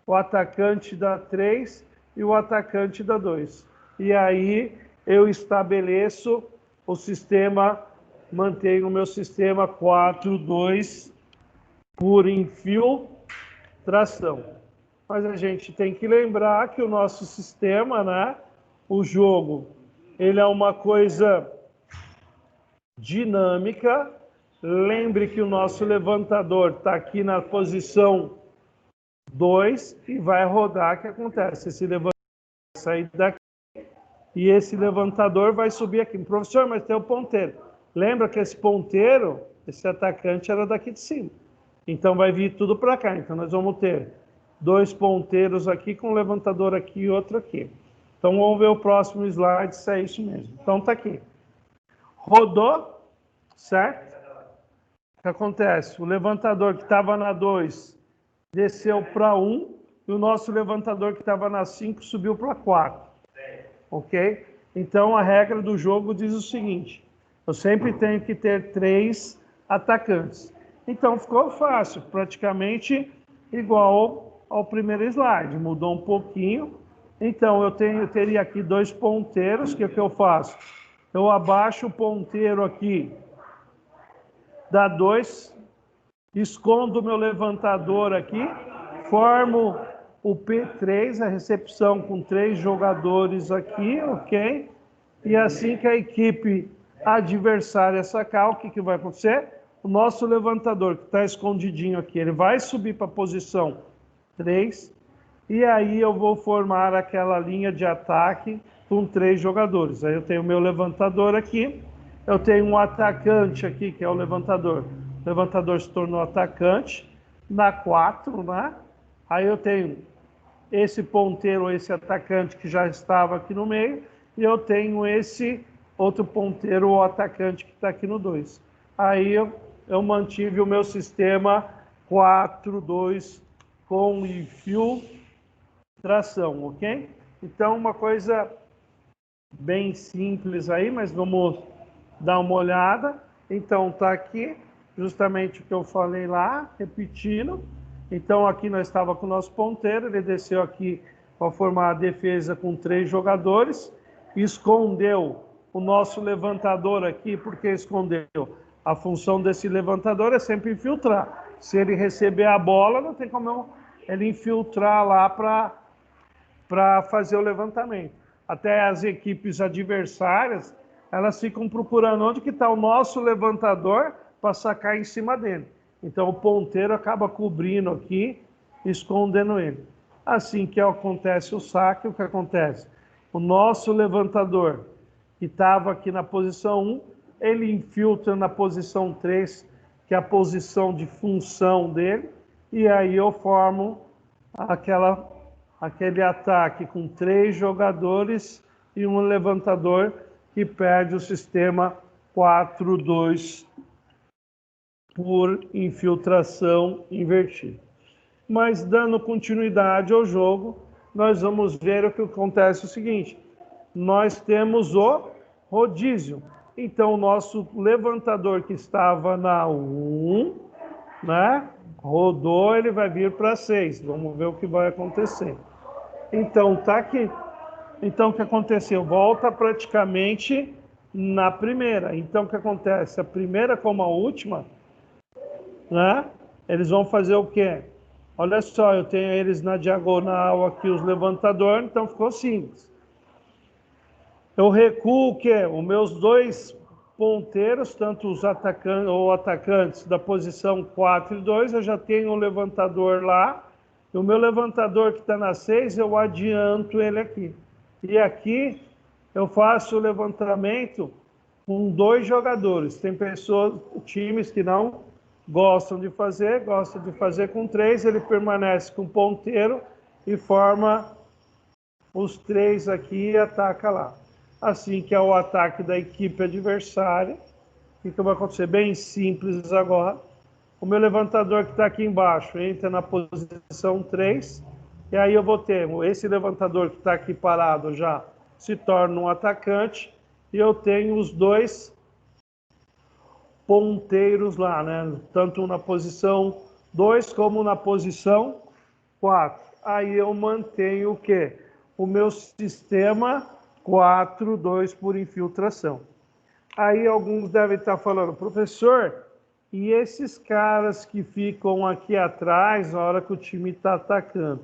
o atacante da 3 e o atacante da 2. E aí, eu estabeleço o sistema, mantenho o meu sistema 4-2 por infiltração. Mas a gente tem que lembrar que o nosso sistema, né, o jogo, ele é uma coisa dinâmica. Lembre que o nosso levantador está aqui na posição 2 e vai rodar. O que acontece? Esse levantador vai sair daqui e esse levantador vai subir aqui. Professor, mas tem o ponteiro. Lembra que esse ponteiro, esse atacante era daqui de cima. Então vai vir tudo para cá. Então nós vamos ter 2 ponteiros aqui com um levantador aqui e outro aqui. Então vamos ver o próximo slide se é isso mesmo. Então tá aqui. Rodou, certo? O que acontece? O levantador que estava na 2 desceu para 1 e o nosso levantador que estava na 5 subiu para 4. Ok? Então a regra do jogo diz o seguinte: eu sempre tenho que ter 3 atacantes. Então ficou fácil, praticamente igual ao primeiro slide, mudou um pouquinho. Então eu teria aqui 2 ponteiros, que é o que eu faço? Eu abaixo o ponteiro aqui da 2, escondo o meu levantador aqui, formo o P3, a recepção com 3 jogadores aqui, ok? E assim que a equipe adversária sacar, o que vai acontecer? O nosso levantador, que está escondidinho aqui, ele vai subir para a posição 3, e aí eu vou formar aquela linha de ataque com 3 jogadores. Aí eu tenho o meu levantador aqui, eu tenho um atacante aqui, que é o levantador. O levantador se tornou atacante, na 4, né? Aí eu tenho esse ponteiro, esse atacante que já estava aqui no meio, e eu tenho esse outro ponteiro, o atacante que está aqui no 2. Aí eu mantive o meu sistema 4-2 com infiltração, ok? Então, uma coisa bem simples aí, mas vamos dar uma olhada. Então, tá aqui justamente o que eu falei lá, repetindo. Então, aqui nós estávamos com o nosso ponteiro, ele desceu aqui para formar a defesa com 3 jogadores, escondeu o nosso levantador aqui. Por que escondeu? A função desse levantador é sempre infiltrar. Se ele receber a bola, não tem como ele infiltrar lá para fazer o levantamento. Até as equipes adversárias, elas ficam procurando onde que está o nosso levantador para sacar em cima dele. Então o ponteiro acaba cobrindo aqui, escondendo ele. Assim que acontece o saque, o que acontece? O nosso levantador, que estava aqui na posição 1, ele infiltra na posição 3, que é a posição de função dele, e aí eu formo aquele ataque com 3 jogadores e um levantador que perde o sistema 4-2 por infiltração invertida. Mas dando continuidade ao jogo, nós vamos ver o que acontece o seguinte: nós temos o rodízio. Então, o nosso levantador que estava na 1, né, rodou, ele vai vir para 6. Vamos ver o que vai acontecer. Então, tá aqui. Então, o que aconteceu? Volta praticamente na primeira. Então, o que acontece? A primeira como a última, né, eles vão fazer o quê? Olha só, eu tenho eles na diagonal aqui, os levantadores, então ficou simples. Eu recuo o quê? Os meus 2 ponteiros, tanto os atacantes da posição 4 e 2, eu já tenho um levantador lá. E o meu levantador que está na 6, eu adianto ele aqui. E aqui eu faço o levantamento com 2 jogadores. Tem pessoas, times que não gostam de fazer com 3, ele permanece com ponteiro e forma os 3 aqui e ataca lá. Assim que é o ataque da equipe adversária. O que vai acontecer? Bem simples agora. O meu levantador que está aqui embaixo entra na posição 3, e aí eu vou ter esse levantador que está aqui parado já se torna um atacante, e eu tenho os 2 ponteiros lá, né? Tanto na posição 2 como na posição 4. Aí eu mantenho o quê? O meu sistema 4-2 por infiltração. Aí alguns devem estar falando, professor, e esses caras que ficam aqui atrás na hora que o time está atacando?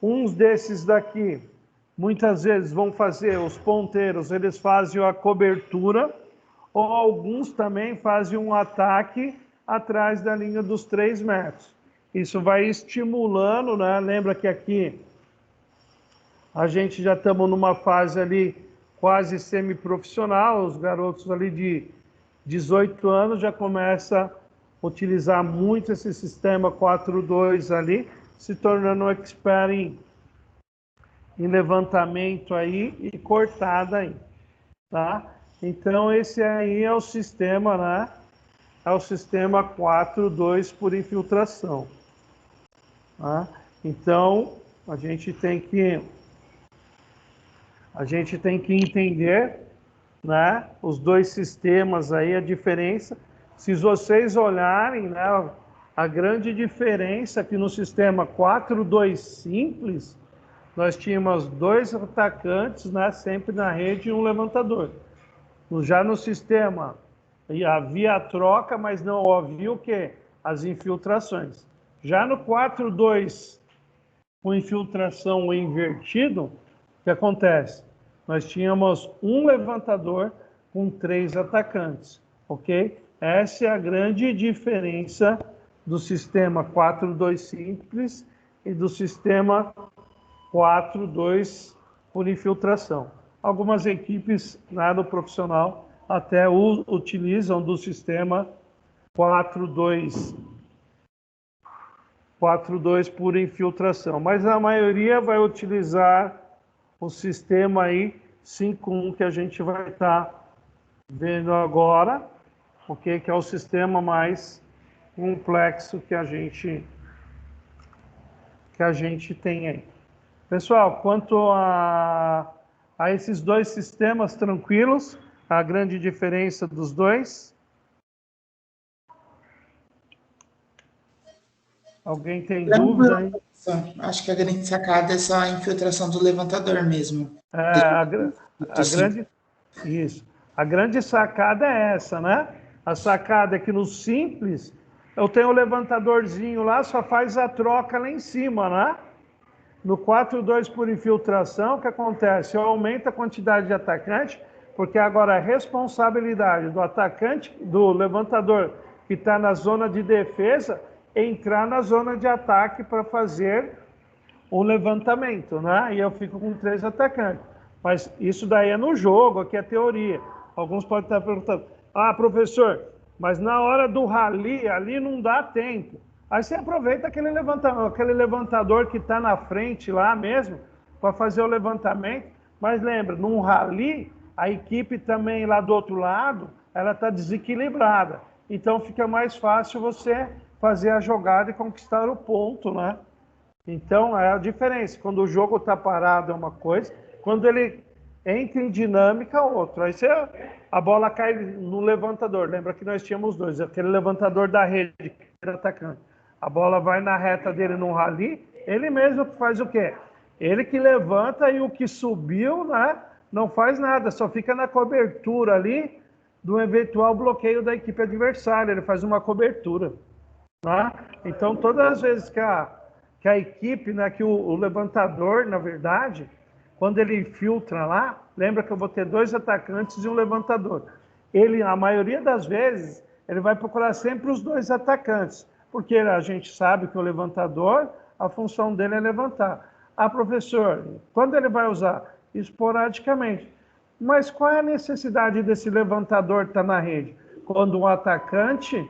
Uns desses daqui, muitas vezes vão fazer, os ponteiros, eles fazem a cobertura, ou alguns também fazem um ataque atrás da linha dos 3 metros. Isso vai estimulando, né? Lembra que aqui a gente já estamos numa fase ali quase semiprofissional, os garotos ali de 18 anos já começam a utilizar muito esse sistema 4-2 ali, se tornando um expert em levantamento aí e cortada aí, tá? Então esse aí é o sistema, né? É o sistema 4-2 por infiltração, tá? Então a gente tem que entender, né, os 2 sistemas aí, a diferença. Se vocês olharem, né, a grande diferença que no sistema 4-2 simples, nós tínhamos 2 atacantes, né, sempre na rede e um levantador. Já no sistema havia a troca, mas não havia o quê? As infiltrações. Já no 4-2 com infiltração invertido, o que acontece? Nós tínhamos um levantador com 3 atacantes, ok? Essa é a grande diferença do sistema 4-2 simples e do sistema 4-2 por infiltração. Algumas equipes do profissional até utilizam do sistema 4-2 por infiltração, mas a maioria vai utilizar o sistema aí 5-1 que a gente vai estar vendo agora, ok? Que é o sistema mais complexo que a gente tem aí. Pessoal, quanto a esses 2 sistemas tranquilos, a grande diferença dos 2? Alguém tem dúvida aí? Acho que a grande sacada é só a infiltração do levantador mesmo. A grande sacada é essa, né? A sacada é que no simples, eu tenho o levantadorzinho lá, só faz a troca lá em cima, né? No 4-2 por infiltração, o que acontece? Eu aumento a quantidade de atacante, porque agora a responsabilidade do atacante, do levantador que está na zona de defesa, é entrar na zona de ataque para fazer o levantamento, né? E eu fico com 3 atacantes. Mas isso daí é no jogo, aqui é teoria. Alguns podem estar perguntando, professor, mas na hora do rally, ali não dá tempo. Aí você aproveita aquele levantador que está na frente lá mesmo, para fazer o levantamento. Mas lembra, num rally, a equipe também lá do outro lado, ela está desequilibrada. Então fica mais fácil você fazer a jogada e conquistar o ponto, né? Então é a diferença. Quando o jogo está parado é uma coisa, quando ele entra em dinâmica, outra. Aí a bola cai no levantador. Lembra que nós tínhamos 2, aquele levantador da rede, que era atacante. A bola vai na reta dele no rally, ele mesmo faz o quê? Ele que levanta e o que subiu, né, não faz nada, só fica na cobertura ali do eventual bloqueio da equipe adversária, ele faz uma cobertura. Né? Então, todas as vezes que a equipe, né, que o levantador, na verdade, quando ele infiltra lá, lembra que eu vou ter 2 atacantes e um levantador. Ele, a maioria das vezes, ele vai procurar sempre os 2 atacantes, porque a gente sabe que o levantador, a função dele é levantar. Professor, quando ele vai usar? esporadicamente. Mas qual é a necessidade desse levantador estar na rede? Quando um atacante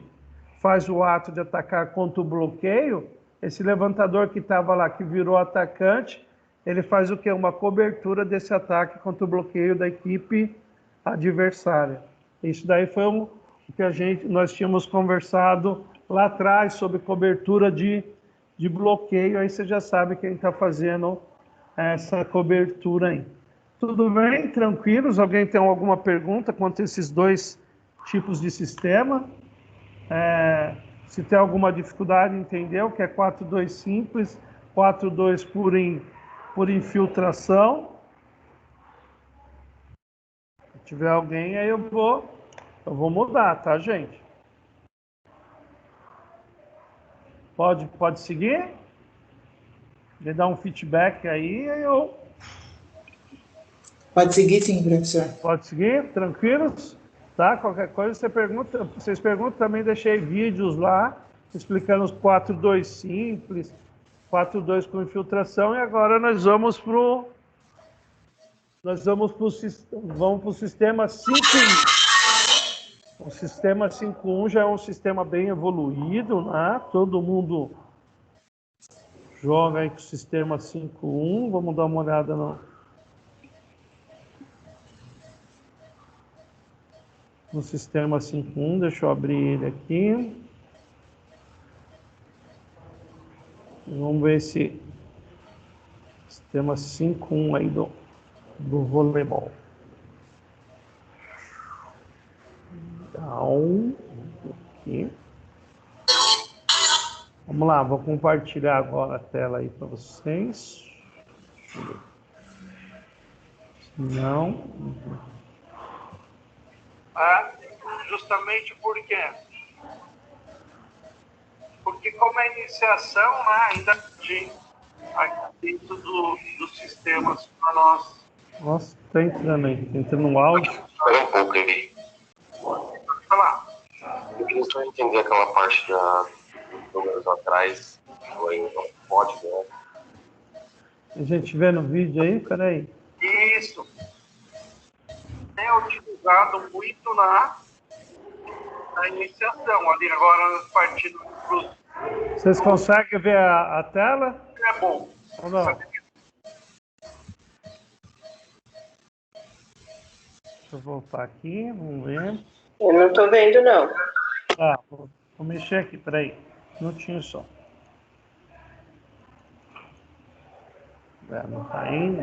faz o ato de atacar contra o bloqueio, esse levantador que estava lá, que virou atacante, ele faz o quê? Uma cobertura desse ataque contra o bloqueio da equipe adversária. Isso daí foi o que nós tínhamos conversado lá atrás sobre cobertura de bloqueio. Aí você já sabe quem está fazendo essa cobertura aí. Tudo bem? Tranquilos? Alguém tem alguma pergunta quanto a esses dois tipos de sistema? Se tem alguma dificuldade, entendeu? Que é 4-2 simples, 4-2 por infiltração. Se tiver alguém, aí eu vou mudar, tá, gente? Pode seguir? Me dar um feedback aí eu... Pode seguir sim, professor. Pode seguir? Tranquilos? Tá? Qualquer coisa vocês perguntam, também deixei vídeos lá, explicando os 4-2 simples, 4-2 com infiltração, e agora nós vamos para o sistema 5-1. O sistema 5-1 já é um sistema bem evoluído, né? Todo mundo joga aí com o sistema 5-1. Vamos dar uma olhada no sistema 5-1. Deixa eu abrir ele aqui. Vamos ver esse sistema 5-1 aí do voleibol. Então, aqui. Vamos lá, vou compartilhar agora a tela aí para vocês. Não. Justamente por quê? Porque como a iniciação, né, ainda aqui dentro dos sistemas para nós. Nossa, tá entrando aí. Tá entrando no áudio. Espera um pouco aí. Pode falar. Eu queria só entender aquela parte dos números atrás. Foi um código, né? A gente vê no vídeo aí, peraí. Isso. É utilizado muito na iniciação. Ali agora, partindo dos... Vocês conseguem ver a tela? É bom. Ou não? Deixa eu voltar aqui, vamos ver. Eu não estou vendo, não. Tá, vou mexer aqui, peraí. Não tinha só. Não tá indo.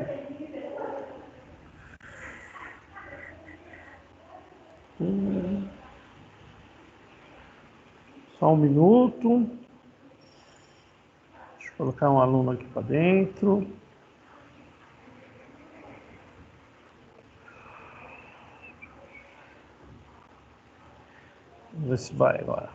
Só um minuto. Deixa eu colocar um aluno aqui para dentro. Vamos ver se vai agora.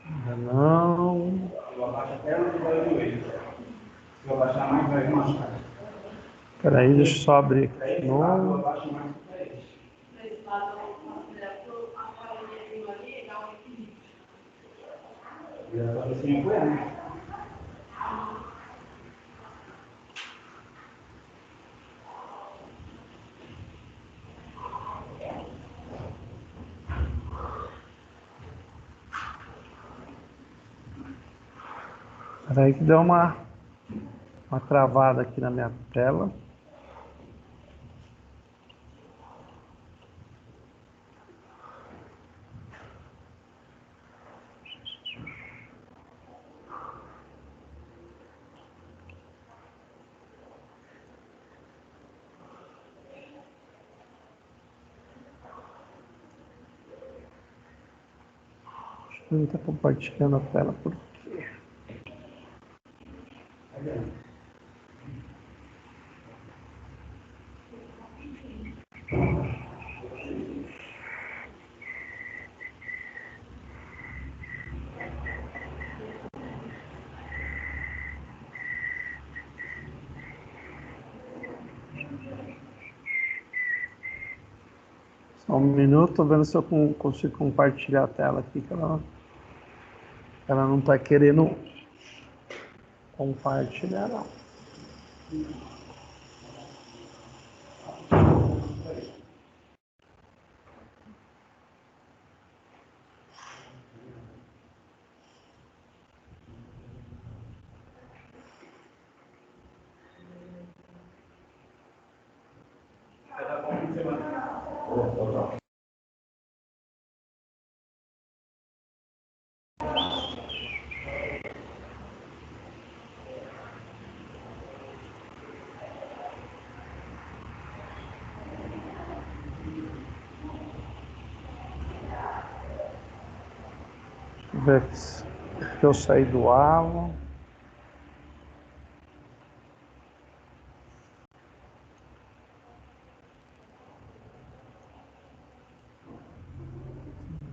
Ainda não. Espera aí, deixa eu só abrir aqui de novo. Espera aí que deu uma travada aqui na minha tela. Não está compartilhando a tela por quê? Só um minuto, estou vendo se eu consigo compartilhar a tela aqui. Ela não está querendo compartilhar, não. Ver se eu saí do alvo.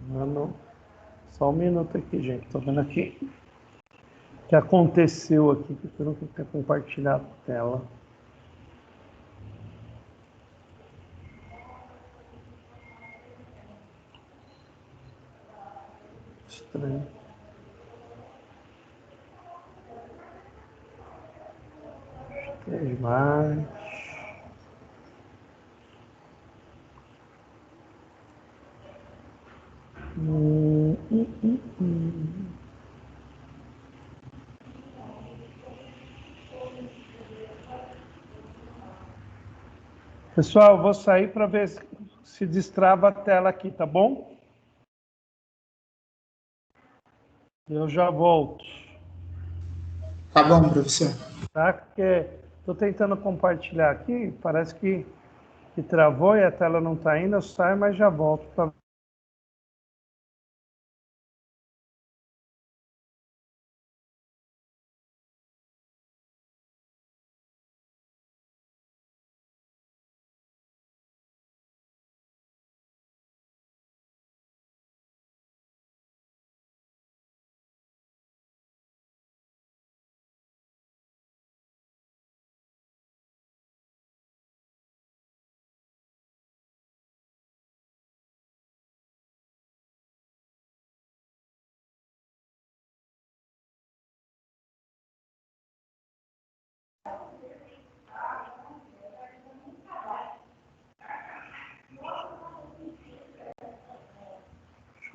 Mano, só um minuto aqui, gente. Tô vendo aqui o que aconteceu aqui, que eu não quero compartilhar a tela. Estranho. É demais. Pessoal, vou sair para ver se destrava a tela aqui, tá bom? Eu já volto. Tá bom, professor. Tá? Porque estou tentando compartilhar aqui, parece que travou e a tela não está indo, eu saio, mas já volto para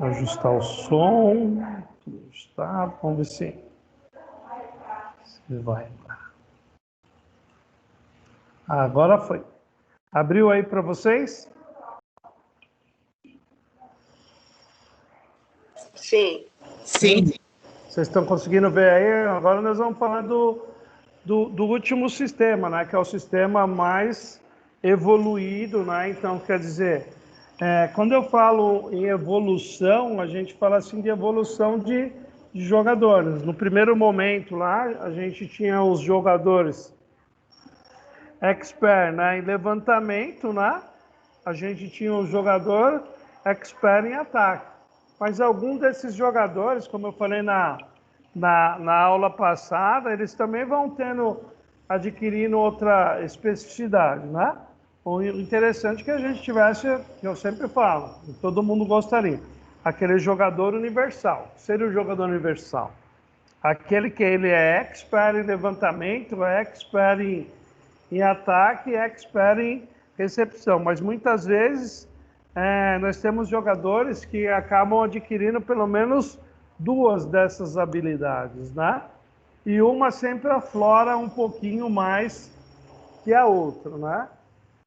ajustar o som. Ajustar, vamos ver se vai. Agora foi. Abriu aí para vocês? Sim. Sim. Vocês estão conseguindo ver aí? Agora nós vamos falar do último sistema, né? Que é o sistema mais evoluído, né? Então, quer dizer, quando eu falo em evolução, a gente fala assim de evolução de jogadores. No primeiro momento lá, a gente tinha os jogadores expert, né, em levantamento, né? A gente tinha um jogador expert em ataque. Mas algum desses jogadores, como eu falei na aula passada, eles também vão adquirindo outra especificidade, né? O interessante é que a gente tivesse, que eu sempre falo, e todo mundo gostaria, aquele jogador universal. Seria o jogador universal. Aquele que ele é expert em levantamento, é expert em ataque e expert em recepção. Mas muitas vezes nós temos jogadores que acabam adquirindo pelo menos duas dessas habilidades, né? E uma sempre aflora um pouquinho mais que a outra, né?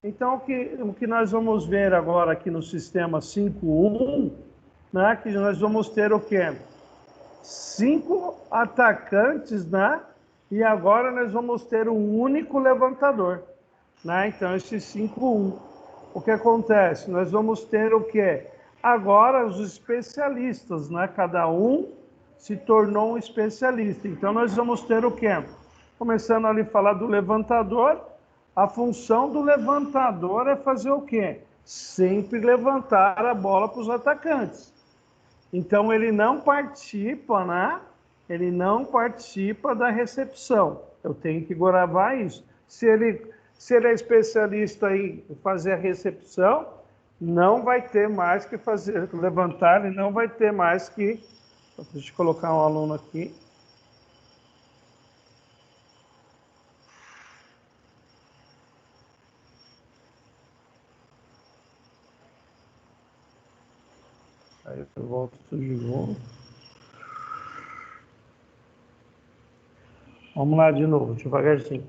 Então, o que nós vamos ver agora aqui no sistema 5-1, né? Que nós vamos ter o quê? 5 atacantes, né? E agora nós vamos ter um único levantador, né? Então, esse 5-1. O que acontece? Nós vamos ter o quê? Agora, os especialistas, né? Cada um se tornou um especialista. Então, nós vamos ter o quê? Começando ali a falar do levantador, a função do levantador é fazer o quê? Sempre levantar a bola para os atacantes. Então, ele não participa, né? Ele não participa da recepção. Eu tenho que gravar isso. Se ele é especialista em fazer a recepção, não vai ter mais que fazer, levantar, ele não vai ter mais que Deixa eu colocar um aluno aqui. Aí eu volto tudo de novo. Vamos lá de novo, devagarzinho.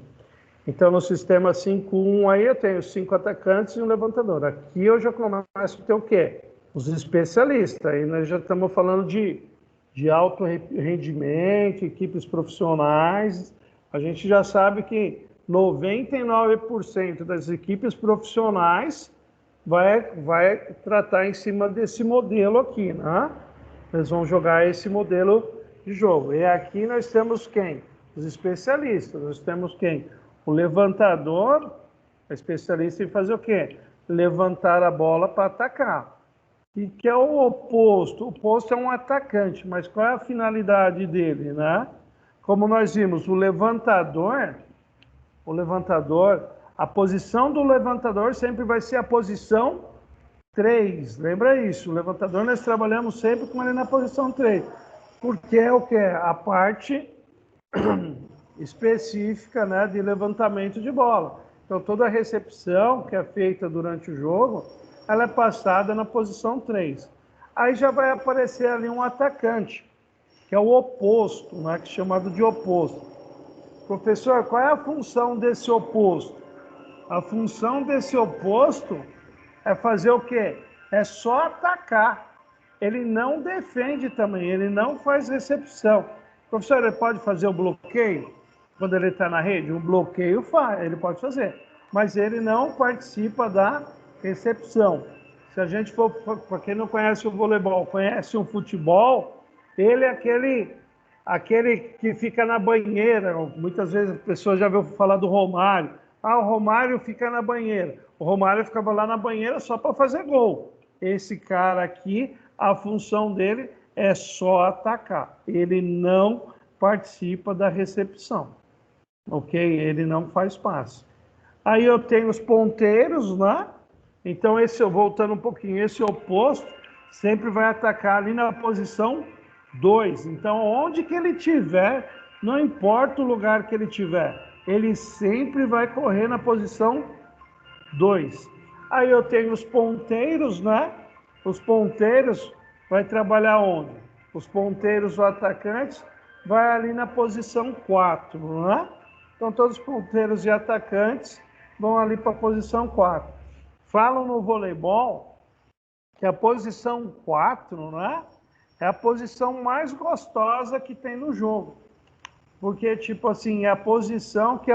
Então, no sistema 5-1 aí eu tenho 5 atacantes e um levantador. Aqui eu já começo a ter o quê? Os especialistas. Aí nós já estamos falando de alto rendimento, equipes profissionais. A gente já sabe que 99% das equipes profissionais vai tratar em cima desse modelo aqui, né? Eles vão jogar esse modelo de jogo. E aqui nós temos quem? Os especialistas. Nós temos quem? O levantador, é especialista em fazer o quê? Levantar a bola para atacar. E que é o oposto. O oposto é um atacante, mas qual é a finalidade dele, né? Como nós vimos, o levantador, a posição do levantador sempre vai ser a posição 3. Lembra isso? O levantador nós trabalhamos sempre com ele na posição 3. Porque é o que? A parte específica, né, de levantamento de bola. Então, toda a recepção que é feita durante o jogo, ela é passada na posição 3. Aí já vai aparecer ali um atacante, que é o oposto, né, que é chamado de oposto. Professor, qual é a função desse oposto? A função desse oposto é fazer o quê? É só atacar. Ele não defende também, ele não faz recepção. Professor, ele pode fazer o bloqueio? Quando ele está na rede, um bloqueio ele pode fazer, mas ele não participa da recepção. Se a gente for, para quem não conhece o voleibol, conhece o futebol, ele é aquele que fica na banheira. Muitas vezes a pessoa já ouviu falar do Romário. Ah, o Romário fica na banheira. O Romário ficava lá na banheira só para fazer gol. Esse cara aqui, a função dele é só atacar. Ele não participa da recepção. Ok? Ele não faz passe. Aí eu tenho os ponteiros, né? Então, voltando um pouquinho, esse oposto sempre vai atacar ali na posição 2. Então, onde que ele tiver, não importa o lugar que ele tiver, ele sempre vai correr na posição 2. Aí eu tenho os ponteiros, né? Os ponteiros vai trabalhar onde? Os ponteiros, o atacante, vai ali na posição 4, né? Então, todos os ponteiros e atacantes vão ali para a posição 4. Falam no voleibol que a posição 4, né, é a posição mais gostosa que tem no jogo. Porque, tipo assim, é a posição que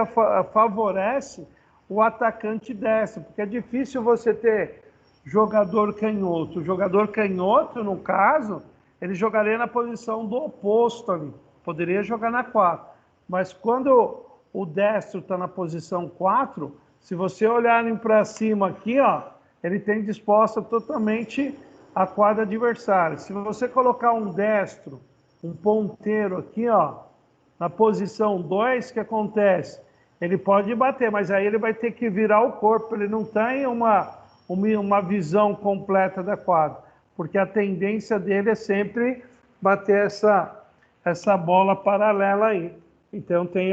favorece o atacante destro. Porque é difícil você ter jogador canhoto. O jogador canhoto, no caso, ele jogaria na posição do oposto ali. Poderia jogar na 4. Mas quando o destro está na posição 4, se você olharem para cima aqui, ó, ele tem disposta totalmente a quadra adversária. Se você colocar um destro, um ponteiro aqui, ó, na posição 2, o que acontece? Ele pode bater, mas aí ele vai ter que virar o corpo, ele não tem uma visão completa da quadra, porque a tendência dele é sempre bater essa bola paralela aí. Então tem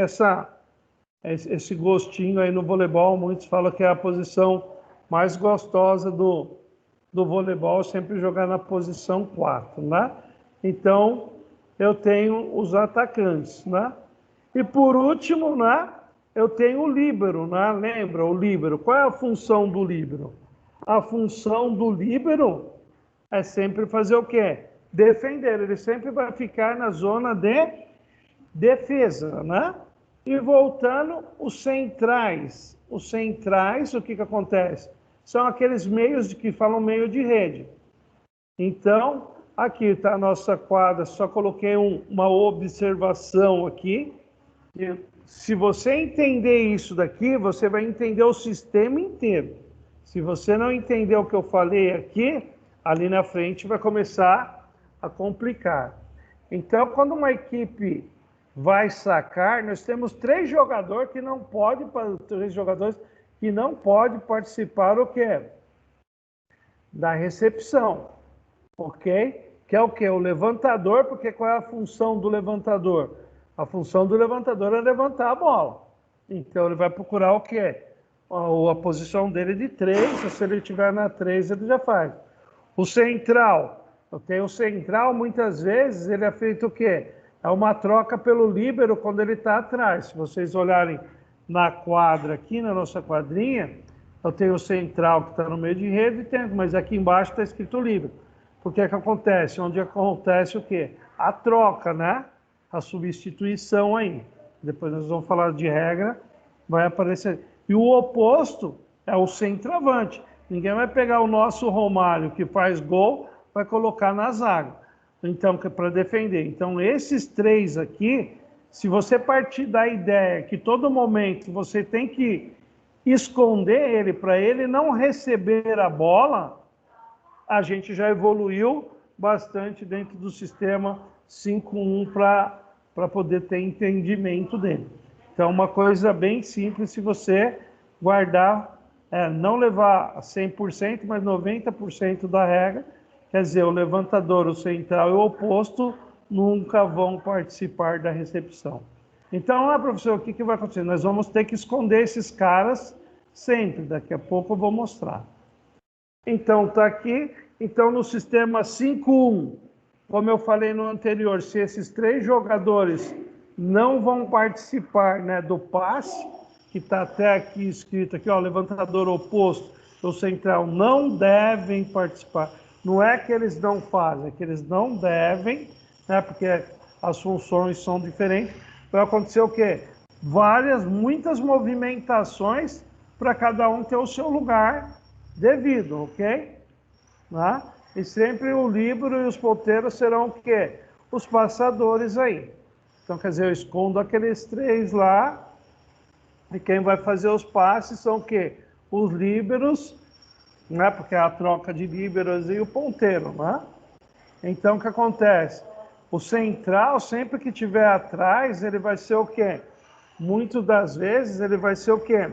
esse gostinho aí no voleibol. Muitos falam que é a posição mais gostosa do voleibol, sempre jogar na posição 4, né? Então, eu tenho os atacantes, né? E por último, né, eu tenho o líbero, né? Lembra o líbero? Qual é a função do líbero? A função do líbero é sempre fazer o quê? Defender. Ele sempre vai ficar na zona de defesa, né? E voltando, os centrais. Os centrais, o que acontece? São aqueles meios que falam meio de rede. Então, aqui está a nossa quadra, só coloquei uma observação aqui. E se você entender isso daqui, você vai entender o sistema inteiro. Se você não entender o que eu falei aqui, ali na frente vai começar a complicar. Então, quando uma equipe vai sacar, nós temos 3 jogadores que não podem participar o quê? Da recepção, ok? que é o quê? O levantador, porque qual é a função do levantador? A função do levantador é levantar a bola. Então ele vai procurar o quê? A posição dele de 3, se ele estiver na 3, ele já faz. O central, eu tenho o central, muitas vezes ele é feito o quê? É uma troca pelo líbero quando ele está atrás. Se vocês olharem na quadra aqui, na nossa quadrinha, eu tenho o central que está no meio de rede, mas aqui embaixo está escrito líbero. Porque é que acontece? Onde acontece o quê? A troca, né? A substituição aí. Depois nós vamos falar de regra, vai aparecer. E o oposto é o centroavante. Ninguém vai pegar o nosso Romário, que faz gol, vai colocar na zaga. Então, que é para defender. Então, esses 3 aqui, se você partir da ideia que todo momento você tem que esconder ele para ele não receber a bola, a gente já evoluiu bastante dentro do sistema 5-1 para poder ter entendimento dele. Então, uma coisa bem simples, se você guardar, não levar 100%, mas 90% da regra, quer dizer, o levantador, o central e o oposto nunca vão participar da recepção. Então, professor, o que vai acontecer? Nós vamos ter que esconder esses caras sempre, daqui a pouco eu vou mostrar. Então, está aqui. Então, no sistema 5-1, como eu falei no anterior, se esses 3 jogadores não vão participar, né, do passe, que está até aqui escrito, aqui, ó, levantador oposto, o central, não devem participar. Não é que eles não fazem, é que eles não devem, né, porque as funções são diferentes. Vai acontecer o quê? Muitas movimentações para cada um ter o seu lugar devido, ok? Né? E sempre o líbero e os ponteiros serão o quê? Os passadores aí. Então, quer dizer, eu escondo aqueles 3 lá, e quem vai fazer os passes são o quê? Os líberos, né? Porque é a troca de líberos e o ponteiro, né? Então, o que acontece? O central, sempre que estiver atrás, ele vai ser o quê? Muitas das vezes, ele vai ser o quê?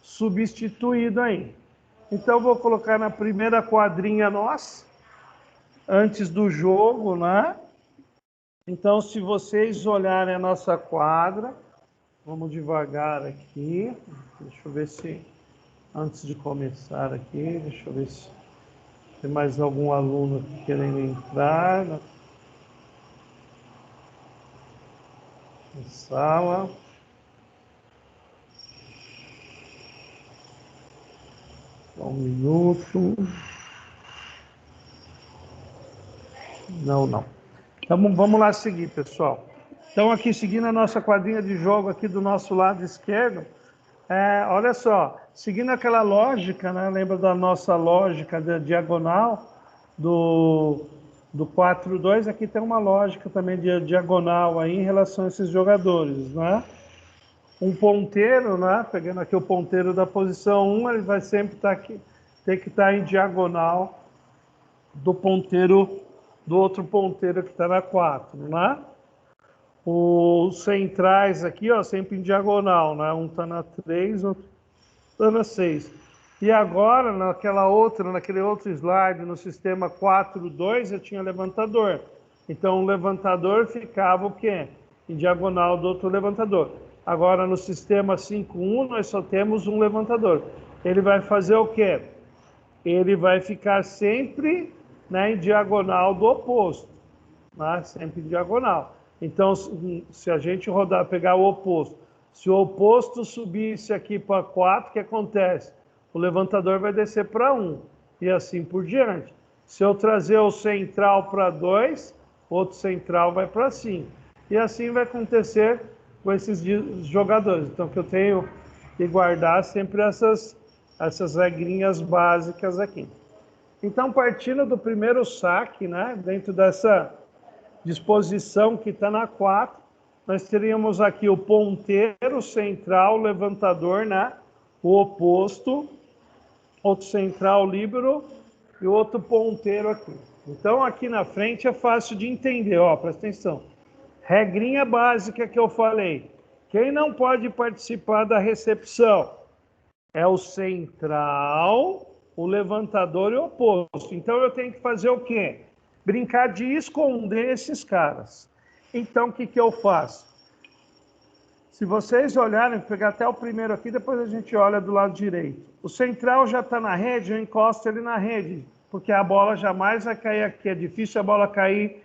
Substituído aí. Então, vou colocar na primeira quadrinha nossa, antes do jogo, né? Então, se vocês olharem a nossa quadra, vamos devagar aqui. Deixa eu ver se, antes de começar aqui, deixa eu ver se tem mais algum aluno aqui querendo entrar na sala. Só um minuto. Não. Então, vamos lá seguir, pessoal. Então, aqui, seguindo a nossa quadrinha de jogo aqui do nosso lado esquerdo, olha só, seguindo aquela lógica, né? Lembra da nossa lógica da diagonal do 4-2? Aqui tem uma lógica também de diagonal aí em relação a esses jogadores, né? Um ponteiro, né? Pegando aqui o ponteiro da posição 1, ele vai sempre ter que estar em diagonal do ponteiro, do outro ponteiro que está na 4, né? Os centrais aqui, ó, sempre em diagonal, né? Um está na 3, outro está na 6. E agora, naquele outro slide, no sistema 4-2, eu tinha levantador. Então, o levantador ficava o quê? Em diagonal do outro levantador. Agora, no sistema 5-1, nós só temos um levantador. Ele vai fazer o quê? Ele vai ficar sempre, né, em diagonal do oposto. Né? Sempre em diagonal. Então, se a gente pegar o oposto, se o oposto subisse aqui para 4, o que acontece? O levantador vai descer para 1, e assim por diante. Se eu trazer o central para 2, outro central vai para 5. E assim vai acontecer com esses jogadores. Então, que eu tenho que guardar sempre essas regrinhas básicas aqui. Então, partindo do primeiro saque, né, dentro dessa disposição que está na 4, nós teríamos aqui o ponteiro central, levantador, né, o oposto, outro central, líbero, e outro ponteiro aqui. Então, aqui na frente é fácil de entender, ó, presta atenção. Regrinha básica que eu falei. Quem não pode participar da recepção é o central, o levantador e o oposto. Então, eu tenho que fazer o quê? brincar de esconder esses caras. Então, o que eu faço? Se vocês olharem, vou pegar até o primeiro aqui, depois a gente olha do lado direito. O central já está na rede, eu encosto ele na rede, porque a bola jamais vai cair aqui. É difícil a bola cair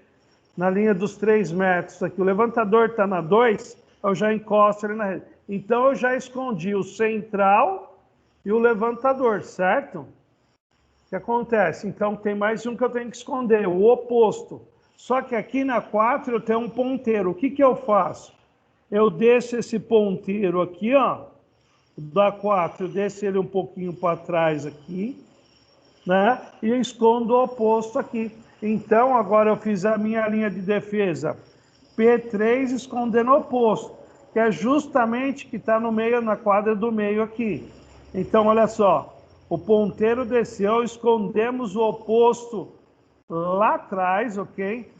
na linha dos 3 metros aqui. O levantador está na 2, eu já encosto ele na rede. Então, eu já escondi o central e o levantador, certo? O que acontece? Então, tem mais um que eu tenho que esconder, o oposto. Só que aqui na 4 eu tenho um ponteiro. O que eu faço? Eu desço esse ponteiro aqui, ó, da 4, eu desço ele um pouquinho para trás aqui, né? E eu escondo o oposto aqui. Então, agora eu fiz a minha linha de defesa P3 escondendo o oposto, que é justamente que está no meio, na quadra do meio aqui. Então, olha só, o ponteiro desceu, escondemos o oposto lá atrás, ok?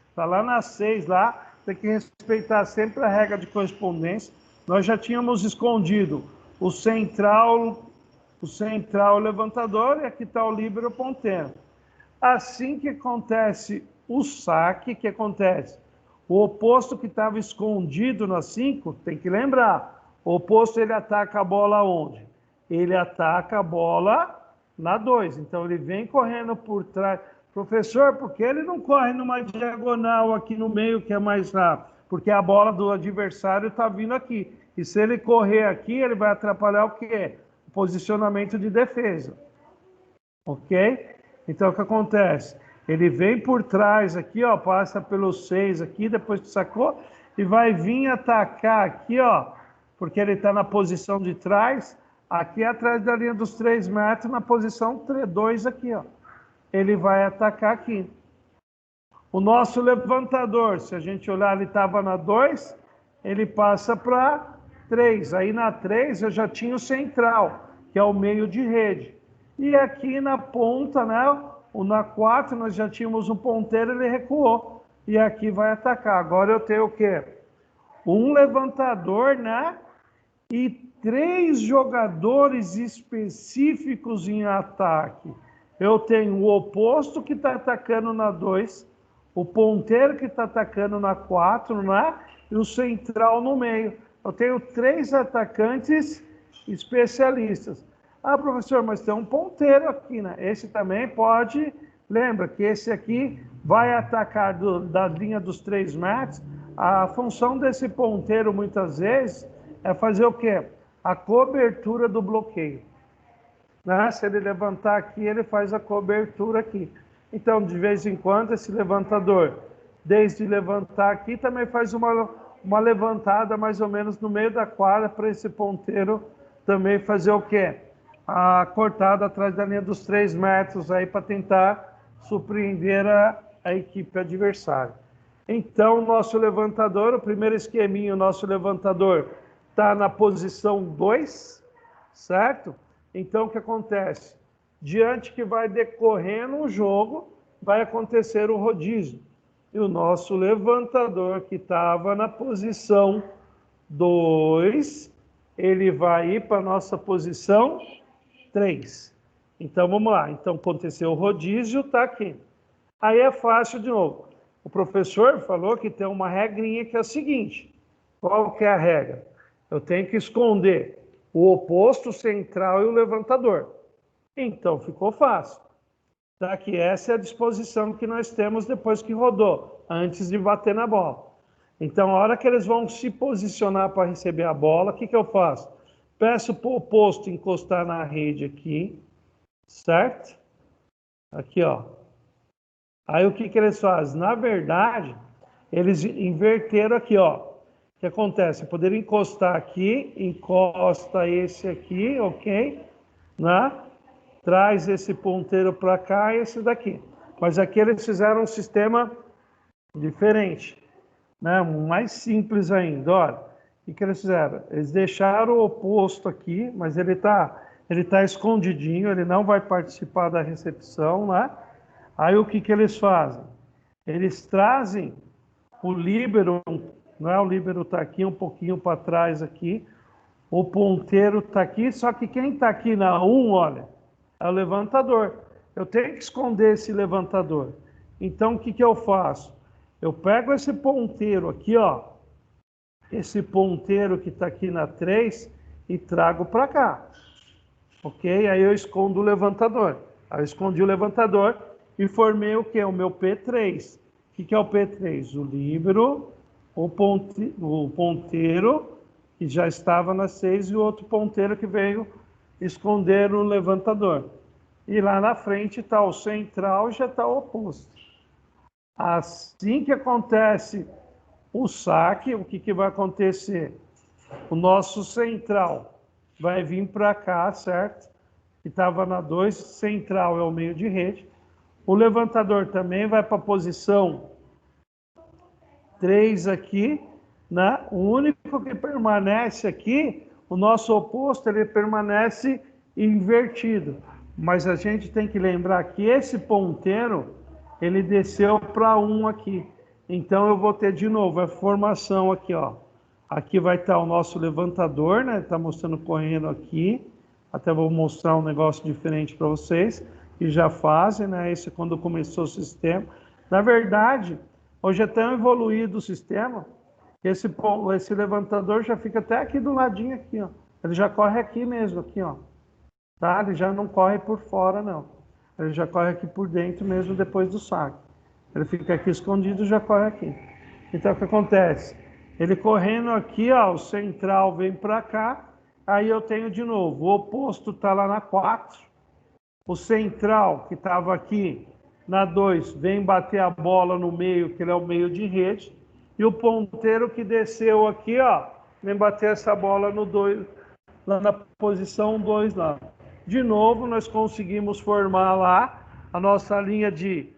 Está lá na 6, lá. Tem que respeitar sempre a regra de correspondência. Nós já tínhamos escondido o central levantador, e aqui está o líbero ponteiro. Assim que acontece o saque, que acontece? O oposto que estava escondido na 5, tem que lembrar, o oposto ele ataca a bola onde? Ele ataca a bola na 2. Então ele vem correndo por trás. Professor, por que ele não corre numa diagonal aqui no meio que é mais rápido? Porque a bola do adversário está vindo aqui. E se ele correr aqui, ele vai atrapalhar o quê? O posicionamento de defesa. Ok? Então, o que acontece? Ele vem por trás aqui, ó, passa pelos 6 aqui, depois que sacou, e vai vir atacar aqui, ó, porque ele está na posição de trás, aqui atrás da linha dos 3 metros, na posição 2 aqui, ó. Ele vai atacar aqui. O nosso levantador, se a gente olhar, ele estava na 2, ele passa para 3. Aí na 3 eu já tinha o central, que é o meio de rede. E aqui na ponta, né, ou na 4, nós já tínhamos um ponteiro, ele recuou. E aqui vai atacar. Agora eu tenho o quê? Um levantador, né? E 3 jogadores específicos em ataque. Eu tenho o oposto que está atacando na 2, o ponteiro que está atacando na 4, né? E o central no meio. Eu tenho 3 atacantes especialistas. Ah, professor, mas tem um ponteiro aqui, né? Esse também pode... Lembra que esse aqui vai atacar da linha dos 3 metros. A função desse ponteiro, muitas vezes, é fazer o quê? A cobertura do bloqueio. Né? Se ele levantar aqui, ele faz a cobertura aqui. Então, de vez em quando, esse levantador, desde levantar aqui, também faz uma levantada mais ou menos no meio da quadra para esse ponteiro também fazer o quê? A cortada atrás da linha dos 3 metros aí para tentar surpreender a equipe adversária. Então, o nosso levantador, o primeiro esqueminha, o nosso levantador está na posição 2, certo? Então, o que acontece? Diante que vai decorrendo o jogo, vai acontecer o rodízio. E o nosso levantador, que estava na posição 2, ele vai ir para a nossa posição 3. Então, vamos lá. Então, aconteceu o rodízio, está aqui. Aí é fácil de novo. O professor falou que tem uma regrinha que é a seguinte. Qual que é a regra? Eu tenho que esconder o oposto, o central e o levantador. Então, ficou fácil. Tá? Que essa é a disposição que nós temos depois que rodou, antes de bater na bola. Então, a hora que eles vão se posicionar para receber a bola, o que eu faço? Peço para o oposto encostar na rede aqui, certo? Aqui, ó. Aí, o que eles fazem? Na verdade, eles inverteram aqui, ó. O que acontece? Poder encostar aqui, encosta esse aqui, ok? Né? Traz esse ponteiro para cá e esse daqui. Mas aqui eles fizeram um sistema diferente, né? Mais simples ainda. Olha, o que eles fizeram? Eles deixaram o oposto aqui, mas ele tá escondidinho, ele não vai participar da recepção, né? Aí o que eles fazem? Eles trazem o líbero, né? O líbero está aqui um pouquinho para trás aqui, o ponteiro está aqui, só que quem está aqui na 1, olha, é o levantador. Eu tenho que esconder esse levantador. Então, o que que eu faço? Eu pego esse ponteiro aqui, ó, esse ponteiro que está aqui na 3 e trago para cá, ok? Aí eu escondo o levantador. Aí eu escondi o levantador e formei o que? O meu P3. O que que é o P3? O líbero, o ponteiro, que já estava na 6, e o outro ponteiro que veio esconder o levantador. E lá na frente está o central e já está o oposto. Assim que acontece o saque, o que que vai acontecer? O nosso central vai vir para cá, certo? Que estava na 2, central é o meio de rede. O levantador também vai para a posição 3 aqui, né? O único que permanece aqui, o nosso oposto, ele permanece invertido. Mas a gente tem que lembrar que esse ponteiro, ele desceu para 1 aqui. Então eu vou ter de novo a formação aqui, ó. Aqui vai estar o nosso levantador, né? Está mostrando correndo aqui. Até vou mostrar um negócio diferente para vocês, que já fazem, né? Esse é quando começou o sistema. Na verdade, hoje é tão evoluído o sistema, que esse levantador já fica até aqui do ladinho aqui, ó. Ele já corre aqui mesmo, aqui, ó. Tá? Ele já não corre por fora, não. Ele já corre aqui por dentro mesmo depois do saque. Ele fica aqui escondido e já corre aqui. Então, o que acontece? Ele correndo aqui, ó, o central vem para cá, aí eu tenho de novo, o oposto está lá na 4, o central, que estava aqui na 2, vem bater a bola no meio, que ele é o meio de rede, e o ponteiro que desceu aqui, ó, vem bater essa bola no 2, lá na posição 2 lá. De novo, nós conseguimos formar lá a nossa linha de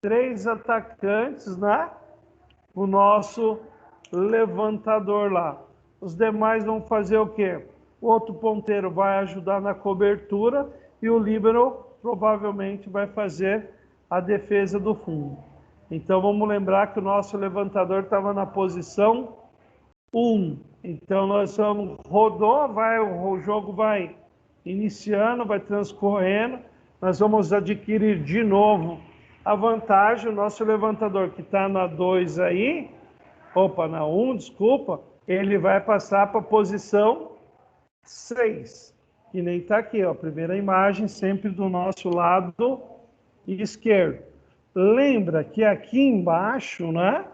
3 atacantes, né? O nosso levantador lá. Os demais vão fazer o quê? O outro ponteiro vai ajudar na cobertura e o líbero provavelmente vai fazer a defesa do fundo. Então vamos lembrar que o nosso levantador estava na posição 1. Então nós vamos rodou, o jogo vai iniciando, vai transcorrendo, nós vamos adquirir de novo a vantagem. O nosso levantador que está na 2 aí, na 1, desculpa, ele vai passar para a posição 6, que nem está aqui, ó, primeira imagem, sempre do nosso lado esquerdo. Lembra que aqui embaixo, né,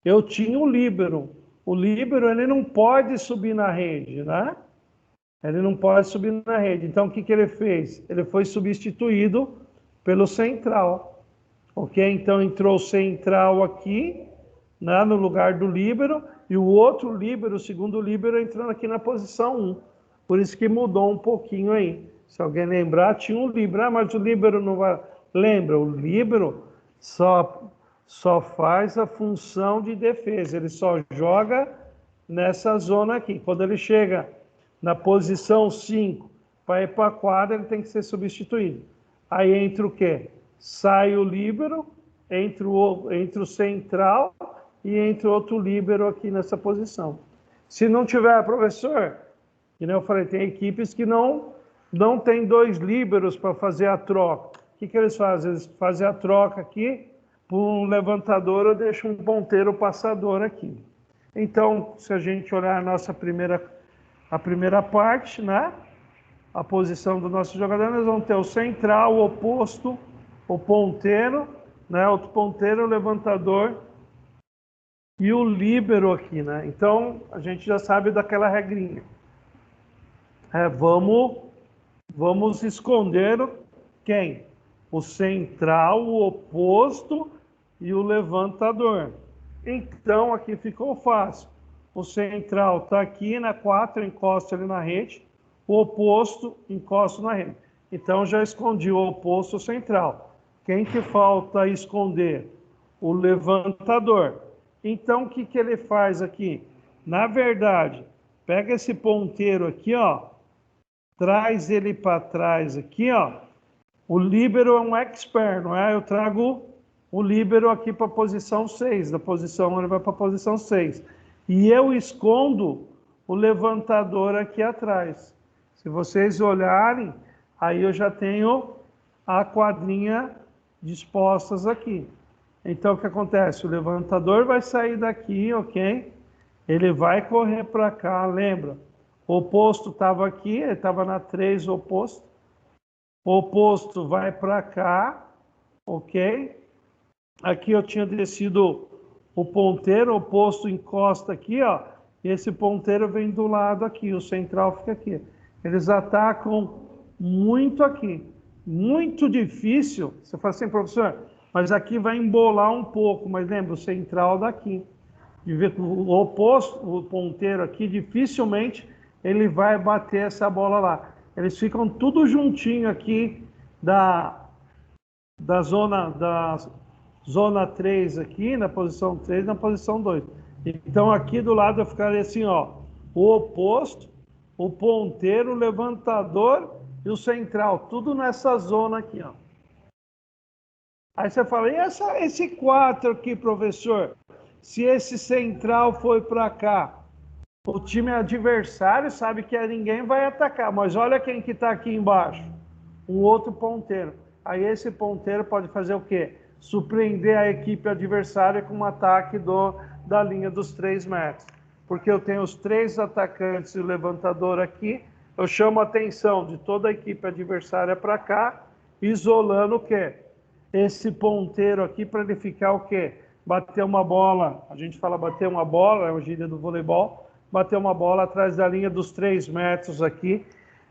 eu tinha o líbero. O líbero, ele não pode subir na rede, né? Ele não pode subir na rede. Então, o que que ele fez? Ele foi substituído pelo central. Ok? Então, entrou o central aqui, né, no lugar do líbero, e o outro líbero, o segundo líbero, entrando aqui na posição 1. Por isso que mudou um pouquinho aí. Se alguém lembrar, tinha um líbero. Ah, mas o líbero não vai... Lembra, o líbero só faz a função de defesa. Ele só joga nessa zona aqui. Quando ele chega na posição 5 para ir para a quadra, ele tem que ser substituído. Aí entra o quê? Sai o líbero, entre o central e entra outro líbero aqui nessa posição. Se não tiver, professor, que nem eu falei, tem equipes que não tem 2 líberos para fazer a troca. O que eles fazem? Eles fazem a troca aqui por um levantador ou deixam um ponteiro passador aqui. Então, se a gente olhar a primeira parte, né? A posição do nosso jogador, nós vamos ter o central, o oposto, o ponteiro, né? Outro ponteiro, o levantador e o líbero aqui, né? Então, a gente já sabe daquela regrinha. Vamos esconder quem? O central, o oposto e o levantador. Então, aqui ficou fácil. O central está aqui na 4, encosta ali na rede. O oposto, encosta na rede. Então, já escondi o oposto, o central. Quem que falta esconder? O levantador. Então, o que que ele faz aqui? Na verdade, pega esse ponteiro aqui, ó, traz ele para trás aqui, ó. O líbero é um expert, não é? Eu trago o líbero aqui para a posição 6. Da posição 1 ele vai para a posição 6. E eu escondo o levantador aqui atrás. Se vocês olharem, aí eu já tenho a quadrinha dispostas aqui. Então, o que acontece? O levantador vai sair daqui, ok? Ele vai correr para cá, lembra? O oposto estava aqui, ele estava na 3, oposto. O oposto vai para cá, ok? Aqui eu tinha descido o ponteiro, o oposto encosta aqui, ó. E esse ponteiro vem do lado aqui, o central fica aqui. Eles atacam muito aqui. Muito difícil. Você fala assim, professor, mas aqui vai embolar um pouco. Mas lembra, o central daqui. O oposto, o ponteiro aqui, dificilmente ele vai bater essa bola lá. Eles ficam tudo juntinho aqui da zona 3 aqui, na posição 3, na posição 2. Então aqui do lado eu ficaria assim, ó, o oposto, o ponteiro, o levantador e o central, tudo nessa zona aqui, ó. Aí você fala, e esse 4 aqui, professor? Se esse central foi para cá, o time adversário sabe que ninguém vai atacar, mas olha quem que está aqui embaixo, um outro ponteiro. Aí esse ponteiro pode fazer o quê? Surpreender a equipe adversária com um ataque da linha dos 3 metros. Porque eu tenho os 3 atacantes e o levantador aqui, eu chamo a atenção de toda a equipe adversária para cá, isolando o quê? Esse ponteiro aqui para ele ficar o quê? Bater uma bola, a gente fala bater uma bola, é o gíria do voleibol, bater uma bola atrás da linha dos 3 metros aqui,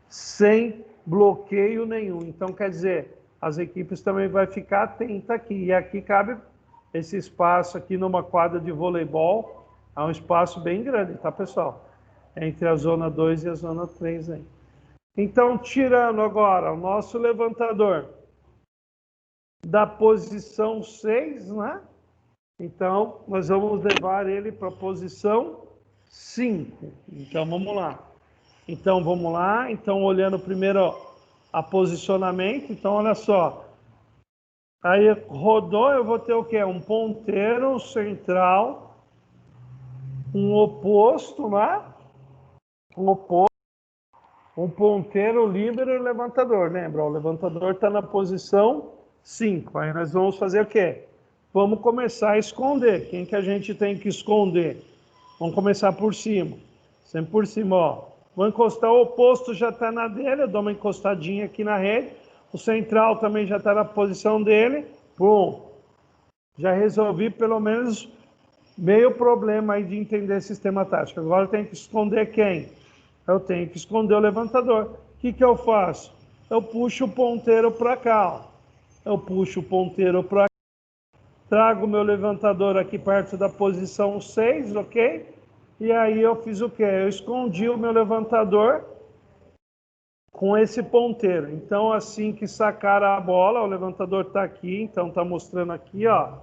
sem bloqueio nenhum. Então, quer dizer, as equipes também vão ficar atentas aqui. E aqui cabe esse espaço aqui numa quadra de voleibol, é um espaço bem grande, tá, pessoal? Entre a zona 2 e a zona 3 aí. Então, tirando agora o nosso levantador da posição 6, né? Então, nós vamos levar ele para a posição 5. Então, vamos lá. Então, olhando primeiro a posicionamento. Então, olha só. Aí, rodou, eu vou ter o quê? Um ponteiro, um central, um oposto, né? Um oposto, um ponteiro, líbero e levantador. Lembra? O levantador está na posição 5. Aí, nós vamos fazer o quê? Vamos começar a esconder. Quem que a gente tem que esconder? Vamos começar por cima. Sempre por cima, ó. Vou encostar, o oposto já está na dele, eu dou uma encostadinha aqui na rede. O central também já está na posição dele. Bom, já resolvi pelo menos meio problema aí de entender sistema tático. Agora eu tenho que esconder quem? Eu tenho que esconder o levantador. O que eu faço? Eu puxo o ponteiro para cá, ó. Eu puxo o ponteiro para cá. Trago o meu levantador aqui perto da posição 6, ok? E aí eu fiz o quê? Eu escondi o meu levantador com esse ponteiro. Então, assim que sacar a bola, o levantador está aqui, então está mostrando aqui, ó.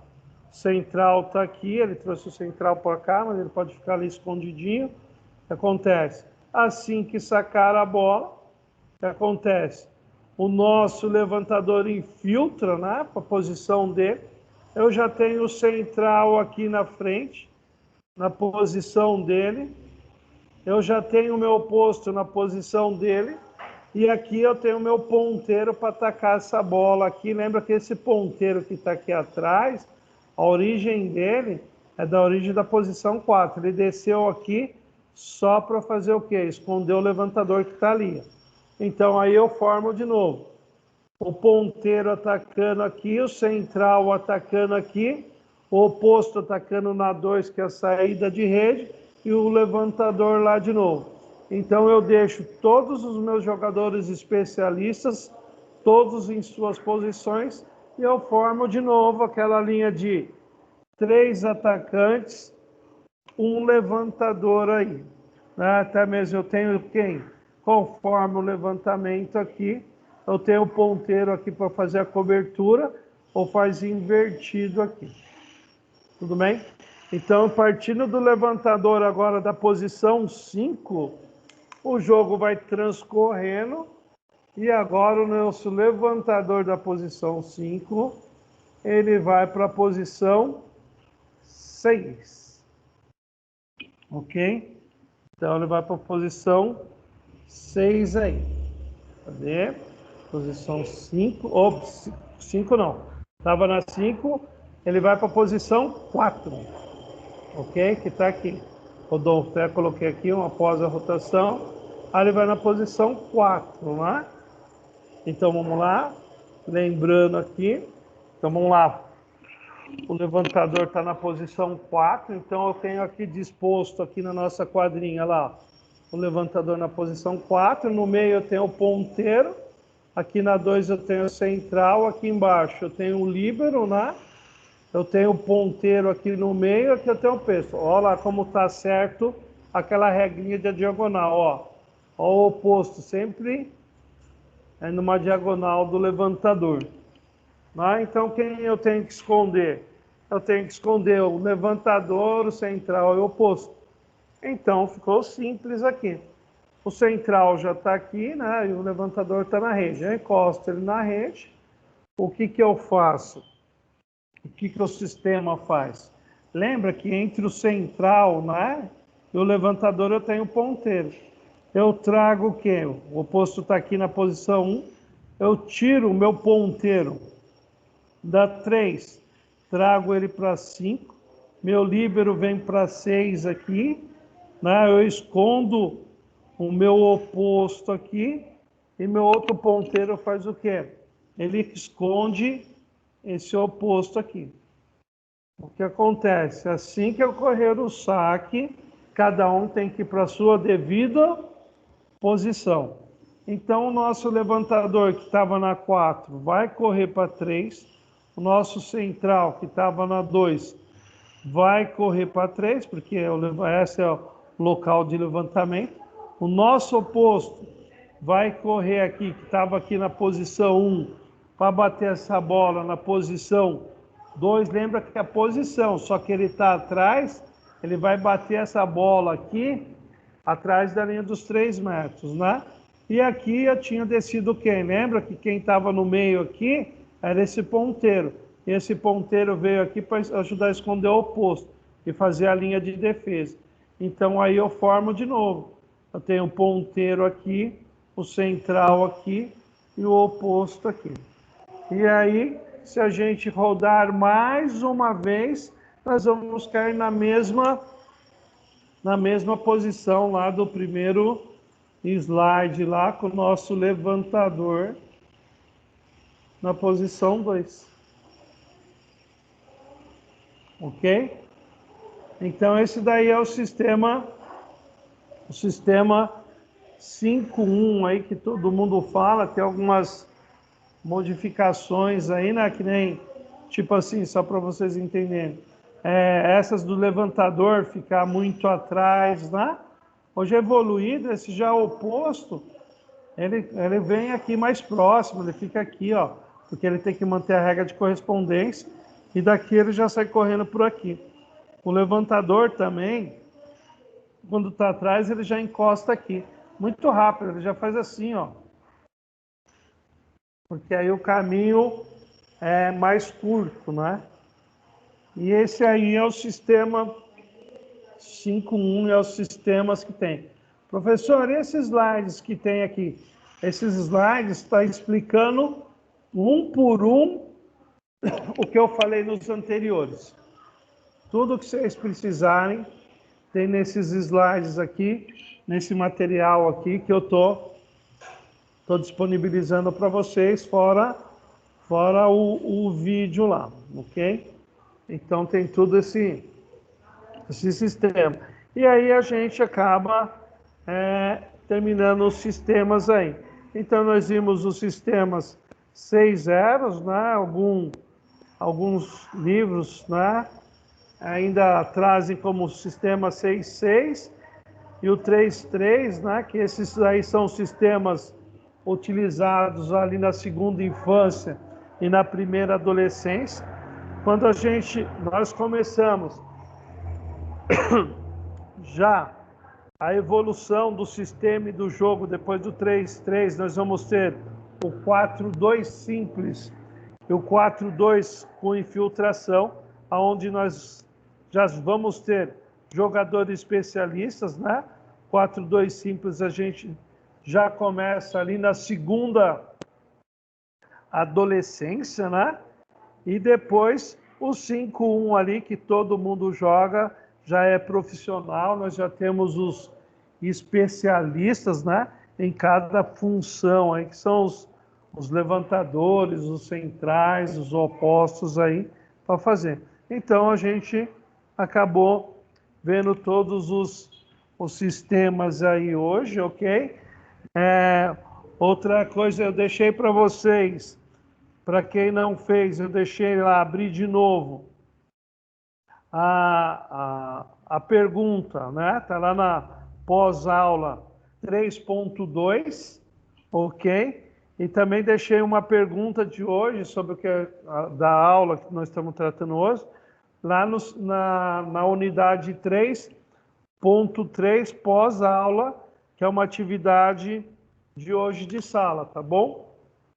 O central está aqui, ele trouxe o central para cá, mas ele pode ficar ali escondidinho. O que acontece? Assim que sacar a bola, o que acontece? O nosso levantador infiltra, né, para a posição dele. Eu já tenho o central aqui na frente, na posição dele. Eu já tenho o meu oposto na posição dele. E aqui eu tenho o meu ponteiro para atacar essa bola aqui. Lembra que esse ponteiro que está aqui atrás, a origem dele é da origem da posição 4. Ele desceu aqui só para fazer o quê? Esconder o levantador que está ali. Então aí eu formo de novo. O ponteiro atacando aqui, o central atacando aqui, o oposto atacando na 2, que é a saída de rede, e o levantador lá de novo. Então eu deixo todos os meus jogadores especialistas, todos em suas posições, e eu formo de novo aquela linha de 3 atacantes, um levantador aí. Até mesmo eu tenho quem? Conforme o levantamento aqui, eu tenho o ponteiro aqui para fazer a cobertura, ou faz invertido aqui. Tudo bem? Então, partindo do levantador agora da posição 5, o jogo vai transcorrendo, e agora o nosso levantador da posição 5, ele vai para a posição 6. Ok? Então, ele vai para a posição 6 aí. Cadê? Posição 5. 5 não. Estava na 5, ele vai para a posição 4, ok? Que está aqui. Rodolfo, até coloquei aqui após a rotação, aí ele vai na posição 4, né? Então vamos lá, lembrando aqui, então vamos lá, o levantador está na posição 4, então eu tenho aqui disposto aqui na nossa quadrinha lá, o levantador na posição 4, no meio eu tenho o ponteiro, aqui na 2 eu tenho o central, aqui embaixo eu tenho o líbero, né? Eu tenho o ponteiro aqui no meio, aqui eu tenho o peso. Olha lá como está certo aquela regrinha de diagonal, ó. Ó o oposto, sempre é numa diagonal do levantador. Né? Então, quem eu tenho que esconder? Eu tenho que esconder o levantador, o central e o oposto. Então, ficou simples aqui. O central já está aqui, né? E o levantador está na rede. Eu encosto ele na rede. O que que eu faço? O que que o sistema faz? Lembra que entre o central, né, e o levantador eu tenho o ponteiro. Eu trago o quê? O oposto está aqui na posição 1. Eu tiro o meu ponteiro da 3, trago ele para 5. Meu líbero vem para 6 aqui. Né? Eu escondo o meu oposto aqui. E meu outro ponteiro faz o quê? Ele esconde esse oposto aqui. O que acontece? Assim que ocorrer o saque, cada um tem que ir para a sua devida posição. Então, o nosso levantador que estava na 4 vai correr para 3. O nosso central que estava na 2 vai correr para 3, porque esse é o local de levantamento. O nosso oposto vai correr aqui, que estava aqui na posição 1, para bater essa bola na posição 2, lembra que é a posição, só que ele está atrás, ele vai bater essa bola aqui, atrás da linha dos 3 metros, né? E aqui eu tinha descido quem? Lembra que quem estava no meio aqui era esse ponteiro. E esse ponteiro veio aqui para ajudar a esconder o oposto e fazer a linha de defesa. Então aí eu formo de novo. Eu tenho o ponteiro aqui, o central aqui e o oposto aqui. E aí, se a gente rodar mais uma vez, nós vamos cair na mesma posição lá do primeiro slide, lá com o nosso levantador na posição 2. Ok? Então, esse daí é o sistema 5.1 aí que todo mundo fala, tem algumas modificações aí, né? Que nem, tipo assim, só para vocês entenderem. Essas do levantador ficar muito atrás, né? Hoje é evoluído, esse já oposto, ele vem aqui mais próximo, ele fica aqui, ó, porque ele tem que manter a regra de correspondência e daqui ele já sai correndo por aqui. O levantador também, quando está atrás, ele já encosta aqui. Muito rápido, ele já faz assim, ó. Porque aí o caminho é mais curto, né? E esse aí é o sistema 5.1, é os sistemas que tem. Professor, esses slides que tem aqui, esses slides estão explicando um por um o que eu falei nos anteriores. Tudo que vocês precisarem tem nesses slides aqui, nesse material aqui que eu tô disponibilizando para vocês, fora o vídeo lá, ok? Então tem tudo esse sistema. E aí a gente acaba terminando os sistemas aí. Então nós vimos os sistemas 6 zeros, né? Alguns livros, né? Ainda trazem como sistema 6.6 e o 3.3, né? Que esses aí são sistemas utilizados ali na segunda infância e na primeira adolescência. Quando nós começamos já a evolução do sistema e do jogo, depois do 3.3, nós vamos ter o 4.2 simples e o 4.2 com infiltração, onde nós já vamos ter jogadores especialistas, né? 4.2 simples a gente já começa ali na segunda adolescência, né? E depois O 5-1 ali, que todo mundo joga, já é profissional, nós já temos os especialistas, né, em cada função, aí, que são os levantadores, os centrais, os opostos aí, para fazer. Então, a gente acabou vendo todos os sistemas aí hoje, ok? Outra coisa eu deixei para vocês, para quem não fez, eu deixei lá abrir de novo a pergunta, né? Está lá na pós-aula 3.2, ok? E também deixei uma pergunta de hoje sobre o que da aula que nós estamos tratando hoje, lá na unidade 3.3 pós-aula, que é uma atividade de hoje de sala, tá bom?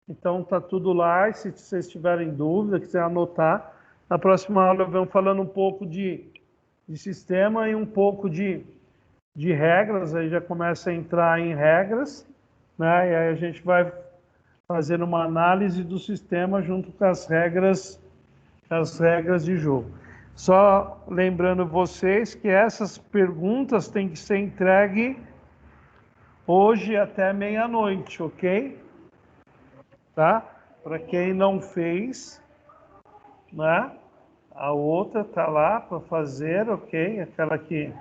Então tá tudo lá, e se vocês tiverem dúvida, quiser anotar, na próxima aula eu venho falando um pouco de sistema e um pouco de regras, aí já começa a entrar em regras, né? E aí a gente vai fazendo uma análise do sistema junto com as regras de jogo. Só lembrando vocês que essas perguntas têm que ser entregues hoje até meia-noite, ok? Tá? Para quem não fez, né? A outra tá lá para fazer, ok? Aquela que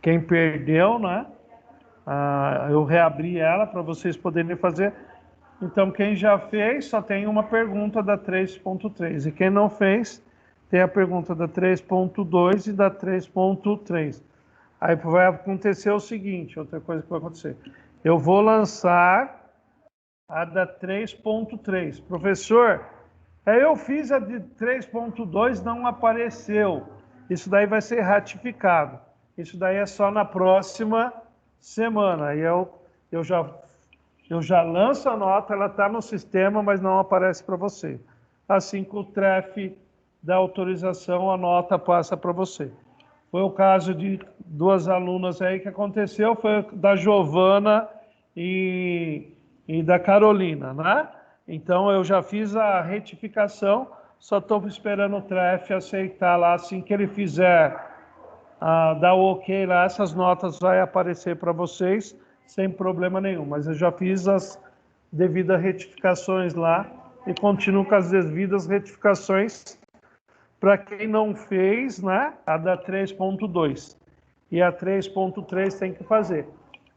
quem perdeu, né? Eu reabri ela para vocês poderem fazer. Então, quem já fez, só tem uma pergunta da 3.3. E quem não fez, tem a pergunta da 3.2 e da 3.3. Aí vai acontecer o seguinte, outra coisa que vai acontecer. Eu vou lançar a da 3.3. Professor, eu fiz a de 3.2, não apareceu. Isso daí vai ser ratificado. Isso daí é só na próxima semana. Aí eu já lanço a nota, ela está no sistema, mas não aparece para você. Assim que o TREF dá autorização, a nota passa para você. Foi o caso de duas alunas aí que aconteceu, foi da Giovana e da Carolina, né? Então, eu já fiz a retificação, só estou esperando o TREF aceitar lá. Assim que ele fizer, dar o ok lá, essas notas vão aparecer para vocês, sem problema nenhum. Mas eu já fiz as devidas retificações lá e continuo com as devidas retificações para quem não fez, né? A da 3.2. E a 3.3 tem que fazer,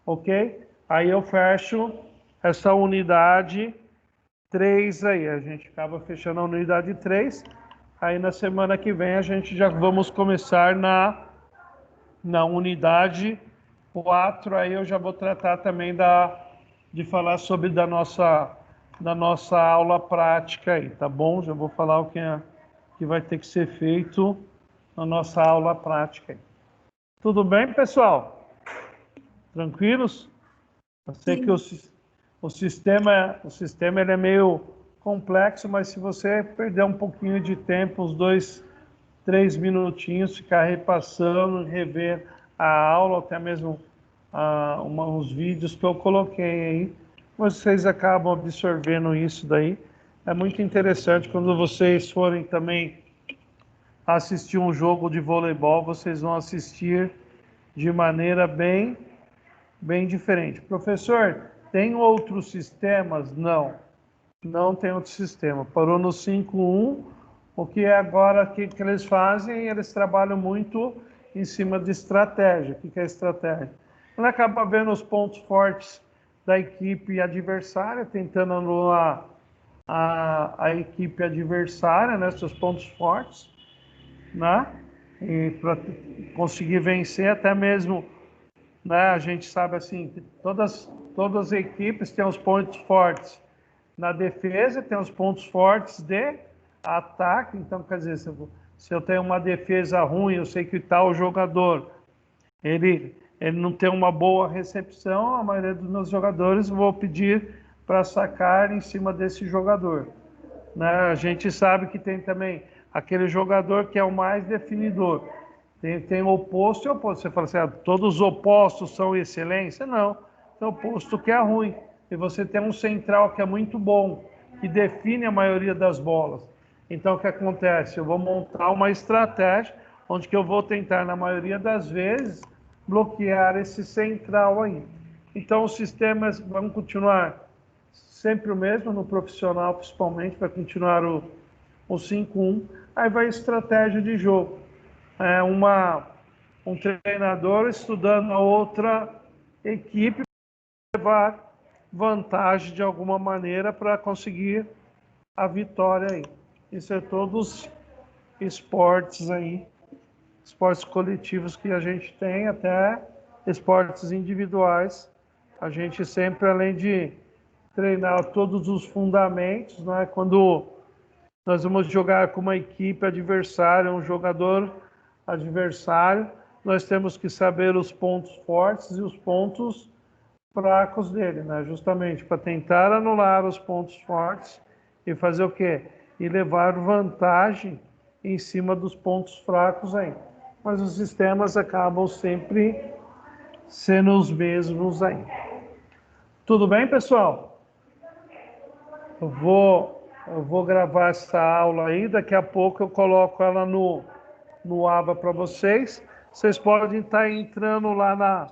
ok? Aí eu fecho essa unidade 3 aí. A gente acaba fechando a unidade 3. Aí na semana que vem a gente já vamos começar na unidade 4. Aí eu já vou tratar também de falar sobre da nossa aula prática aí, tá bom? Já vou falar o que vai ter que ser feito na nossa aula prática aí. Tudo bem, pessoal? Tranquilos? Eu sei que o sistema ele é meio complexo, mas se você perder um pouquinho de tempo, uns 2, 3 minutinhos, ficar repassando, rever a aula, até mesmo uns vídeos que eu coloquei aí, vocês acabam absorvendo isso daí. É muito interessante quando vocês forem também assistir um jogo de voleibol, vocês vão assistir de maneira bem diferente. Professor, tem outros sistemas? Não, não tem outro sistema. Parou no 5.1, o que é agora que eles fazem? Eles trabalham muito em cima de estratégia. O que é estratégia? Ele acaba vendo os pontos fortes da equipe adversária, tentando anular a equipe adversária, né, seus pontos fortes, né, e para conseguir vencer, até mesmo, né, a gente sabe assim, que todas as equipes têm os pontos fortes na defesa, tem os pontos fortes de ataque. Então, quer dizer, se eu tenho uma defesa ruim, eu sei que tal jogador, ele não tem uma boa recepção, a maioria dos meus jogadores vou pedir para sacar em cima desse jogador, né? A gente sabe que tem também aquele jogador que é o mais definidor. Tem oposto e oposto. Você fala assim, todos os opostos são excelência? Não, tem oposto que é ruim. E você tem um central que é muito bom, que define a maioria das bolas. Então, o que acontece? Eu vou montar uma estratégia onde que eu vou tentar, na maioria das vezes, bloquear esse central aí. Então, os sistemas vão continuar sempre o mesmo, no profissional principalmente, vai continuar o 5-1. Aí vai estratégia de jogo. É um treinador estudando a outra equipe para levar vantagem de alguma maneira para conseguir a vitória aí. Isso é todos esportes aí, esportes coletivos que a gente tem, até esportes individuais. A gente sempre, além de treinar todos os fundamentos, né? Quando nós vamos jogar com uma equipe adversária, um jogador adversário, nós temos que saber os pontos fortes e os pontos fracos dele, né? Justamente para tentar anular os pontos fortes e fazer o quê? E levar vantagem em cima dos pontos fracos aí. Mas os sistemas acabam sempre sendo os mesmos aí. Tudo bem, pessoal? Eu vou gravar essa aula aí, daqui a pouco eu coloco ela no Aba para vocês. Vocês podem estar entrando lá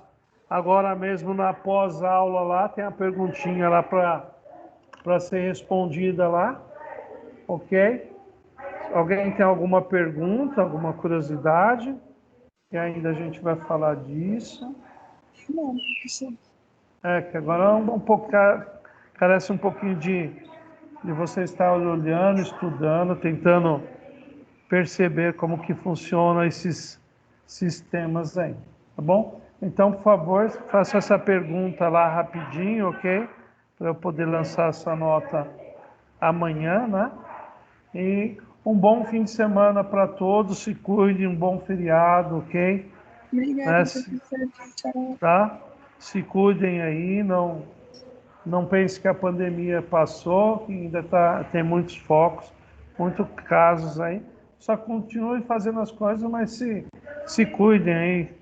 agora mesmo na pós-aula lá, tem a perguntinha lá para ser respondida lá, ok? Alguém tem alguma pergunta, alguma curiosidade? E ainda a gente vai falar disso. Não, professor. Que agora é um pouco, carece um pouquinho de você estar olhando, estudando, tentando perceber como que funcionam esses sistemas aí, tá bom? Então, por favor, faça essa pergunta lá rapidinho, ok? Para eu poder lançar essa nota amanhã, né? E um bom fim de semana para todos, se cuidem, um bom feriado, ok? Obrigada, Né? professor. Tchau. Tá? Se cuidem aí, não pense que a pandemia passou, que ainda tem muitos focos, muitos casos aí. Só continue fazendo as coisas, mas se cuidem aí,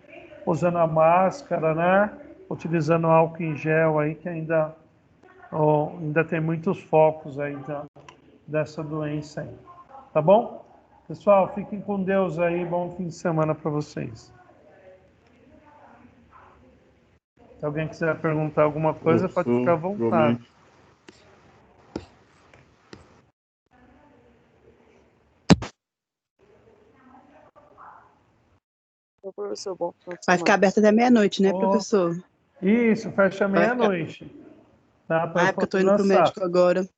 usando a máscara, né? Utilizando álcool em gel aí, que ainda tem muitos focos aí dessa doença aí. Tá bom? Pessoal, fiquem com Deus aí, bom fim de semana para vocês. Se alguém quiser perguntar alguma coisa, pode ficar à Professor, vontade. igualmente. Ô, professor, bom final de Vai semana. ficar aberto até meia-noite, né, Oh, professor? Isso, fecha Vai ficar. meia-noite. Tá? Para eu Ah, é porque eu tô poder indo pro lançar. médico agora.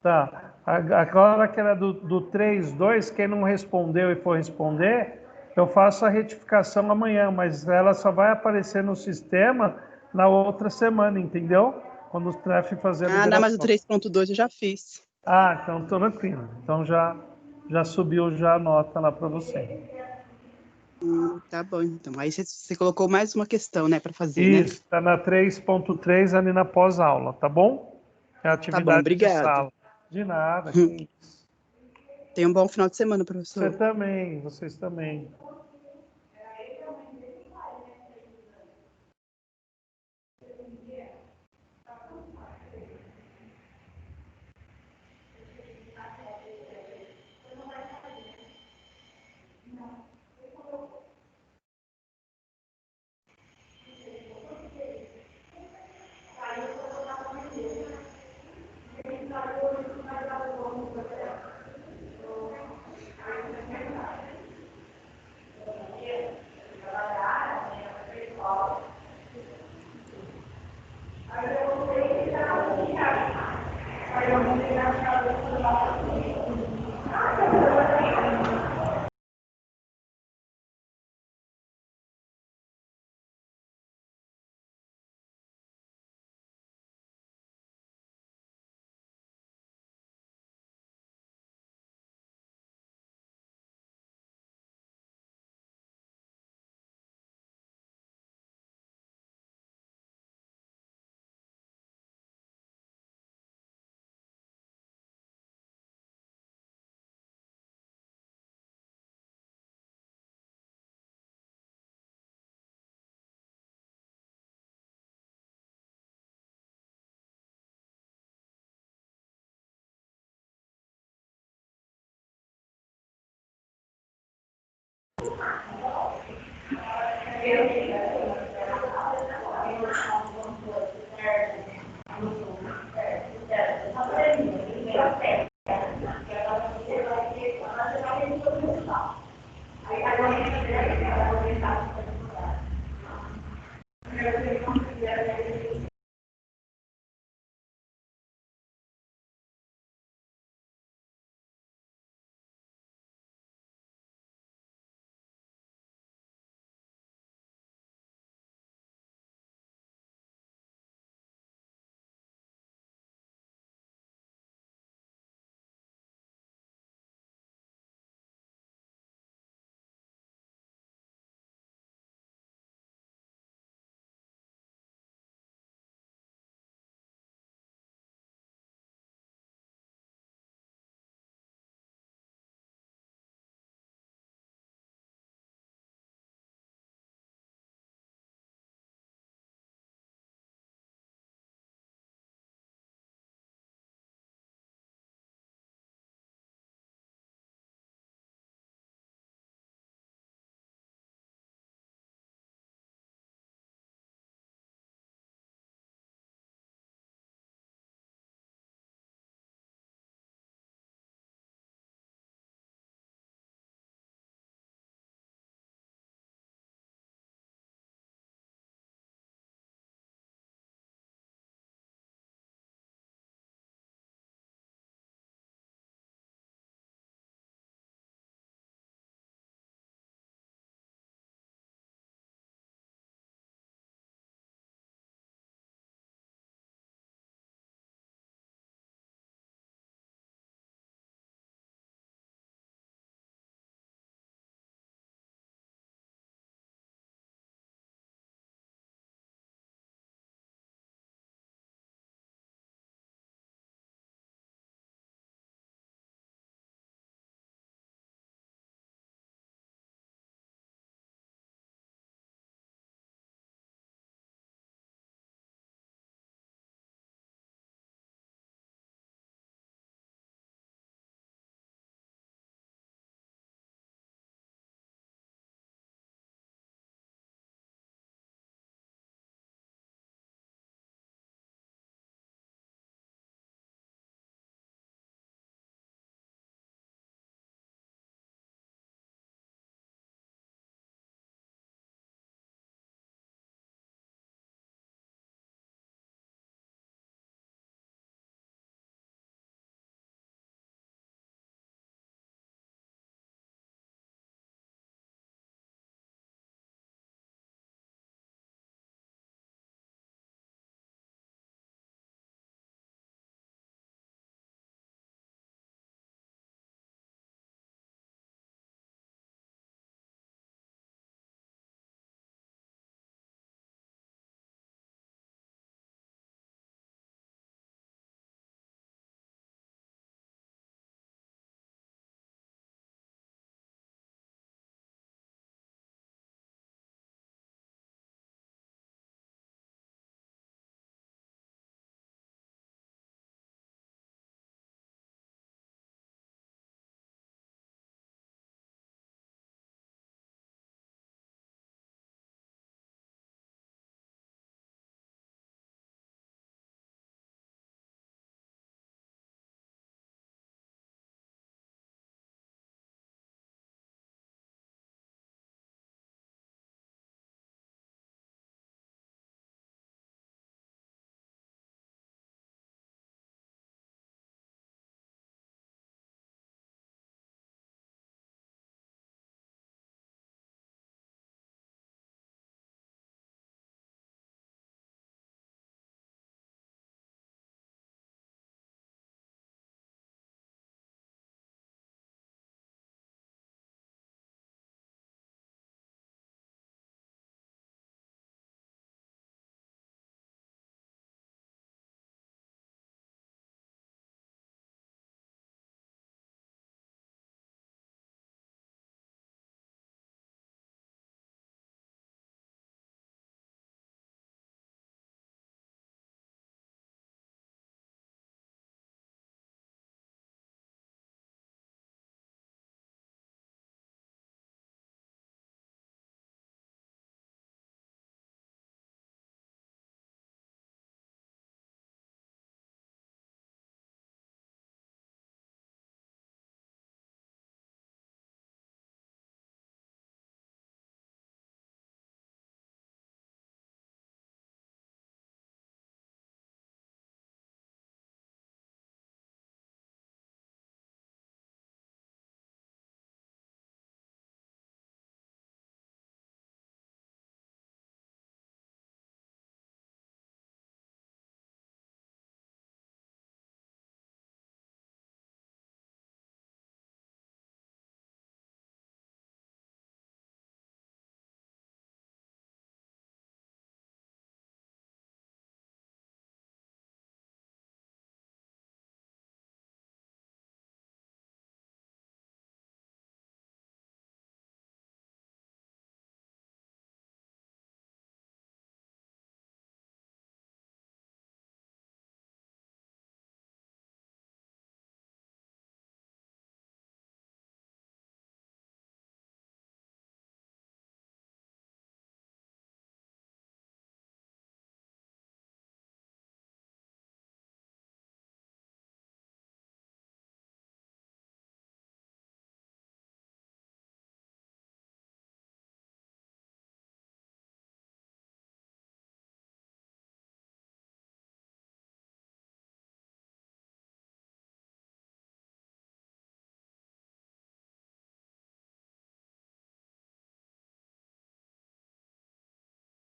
Tá. Agora que era do 3-2, quem não respondeu e for responder, eu faço a retificação amanhã, mas ela só vai aparecer no sistema na outra semana, entendeu? Quando o TREF fazer a Ah, não, mas o liberação. 3.2 eu já fiz. Ah, então tranquilo. Então já subiu já a nota lá para você. Tá bom, então. Aí você colocou mais uma questão, né, para fazer, né? Isso, está na 3.3 ali na pós-aula, tá bom? É a Tá bom, atividade de obrigado. sala. De nada, que isso. Tenha um bom final de semana, Você professor. também, vocês também.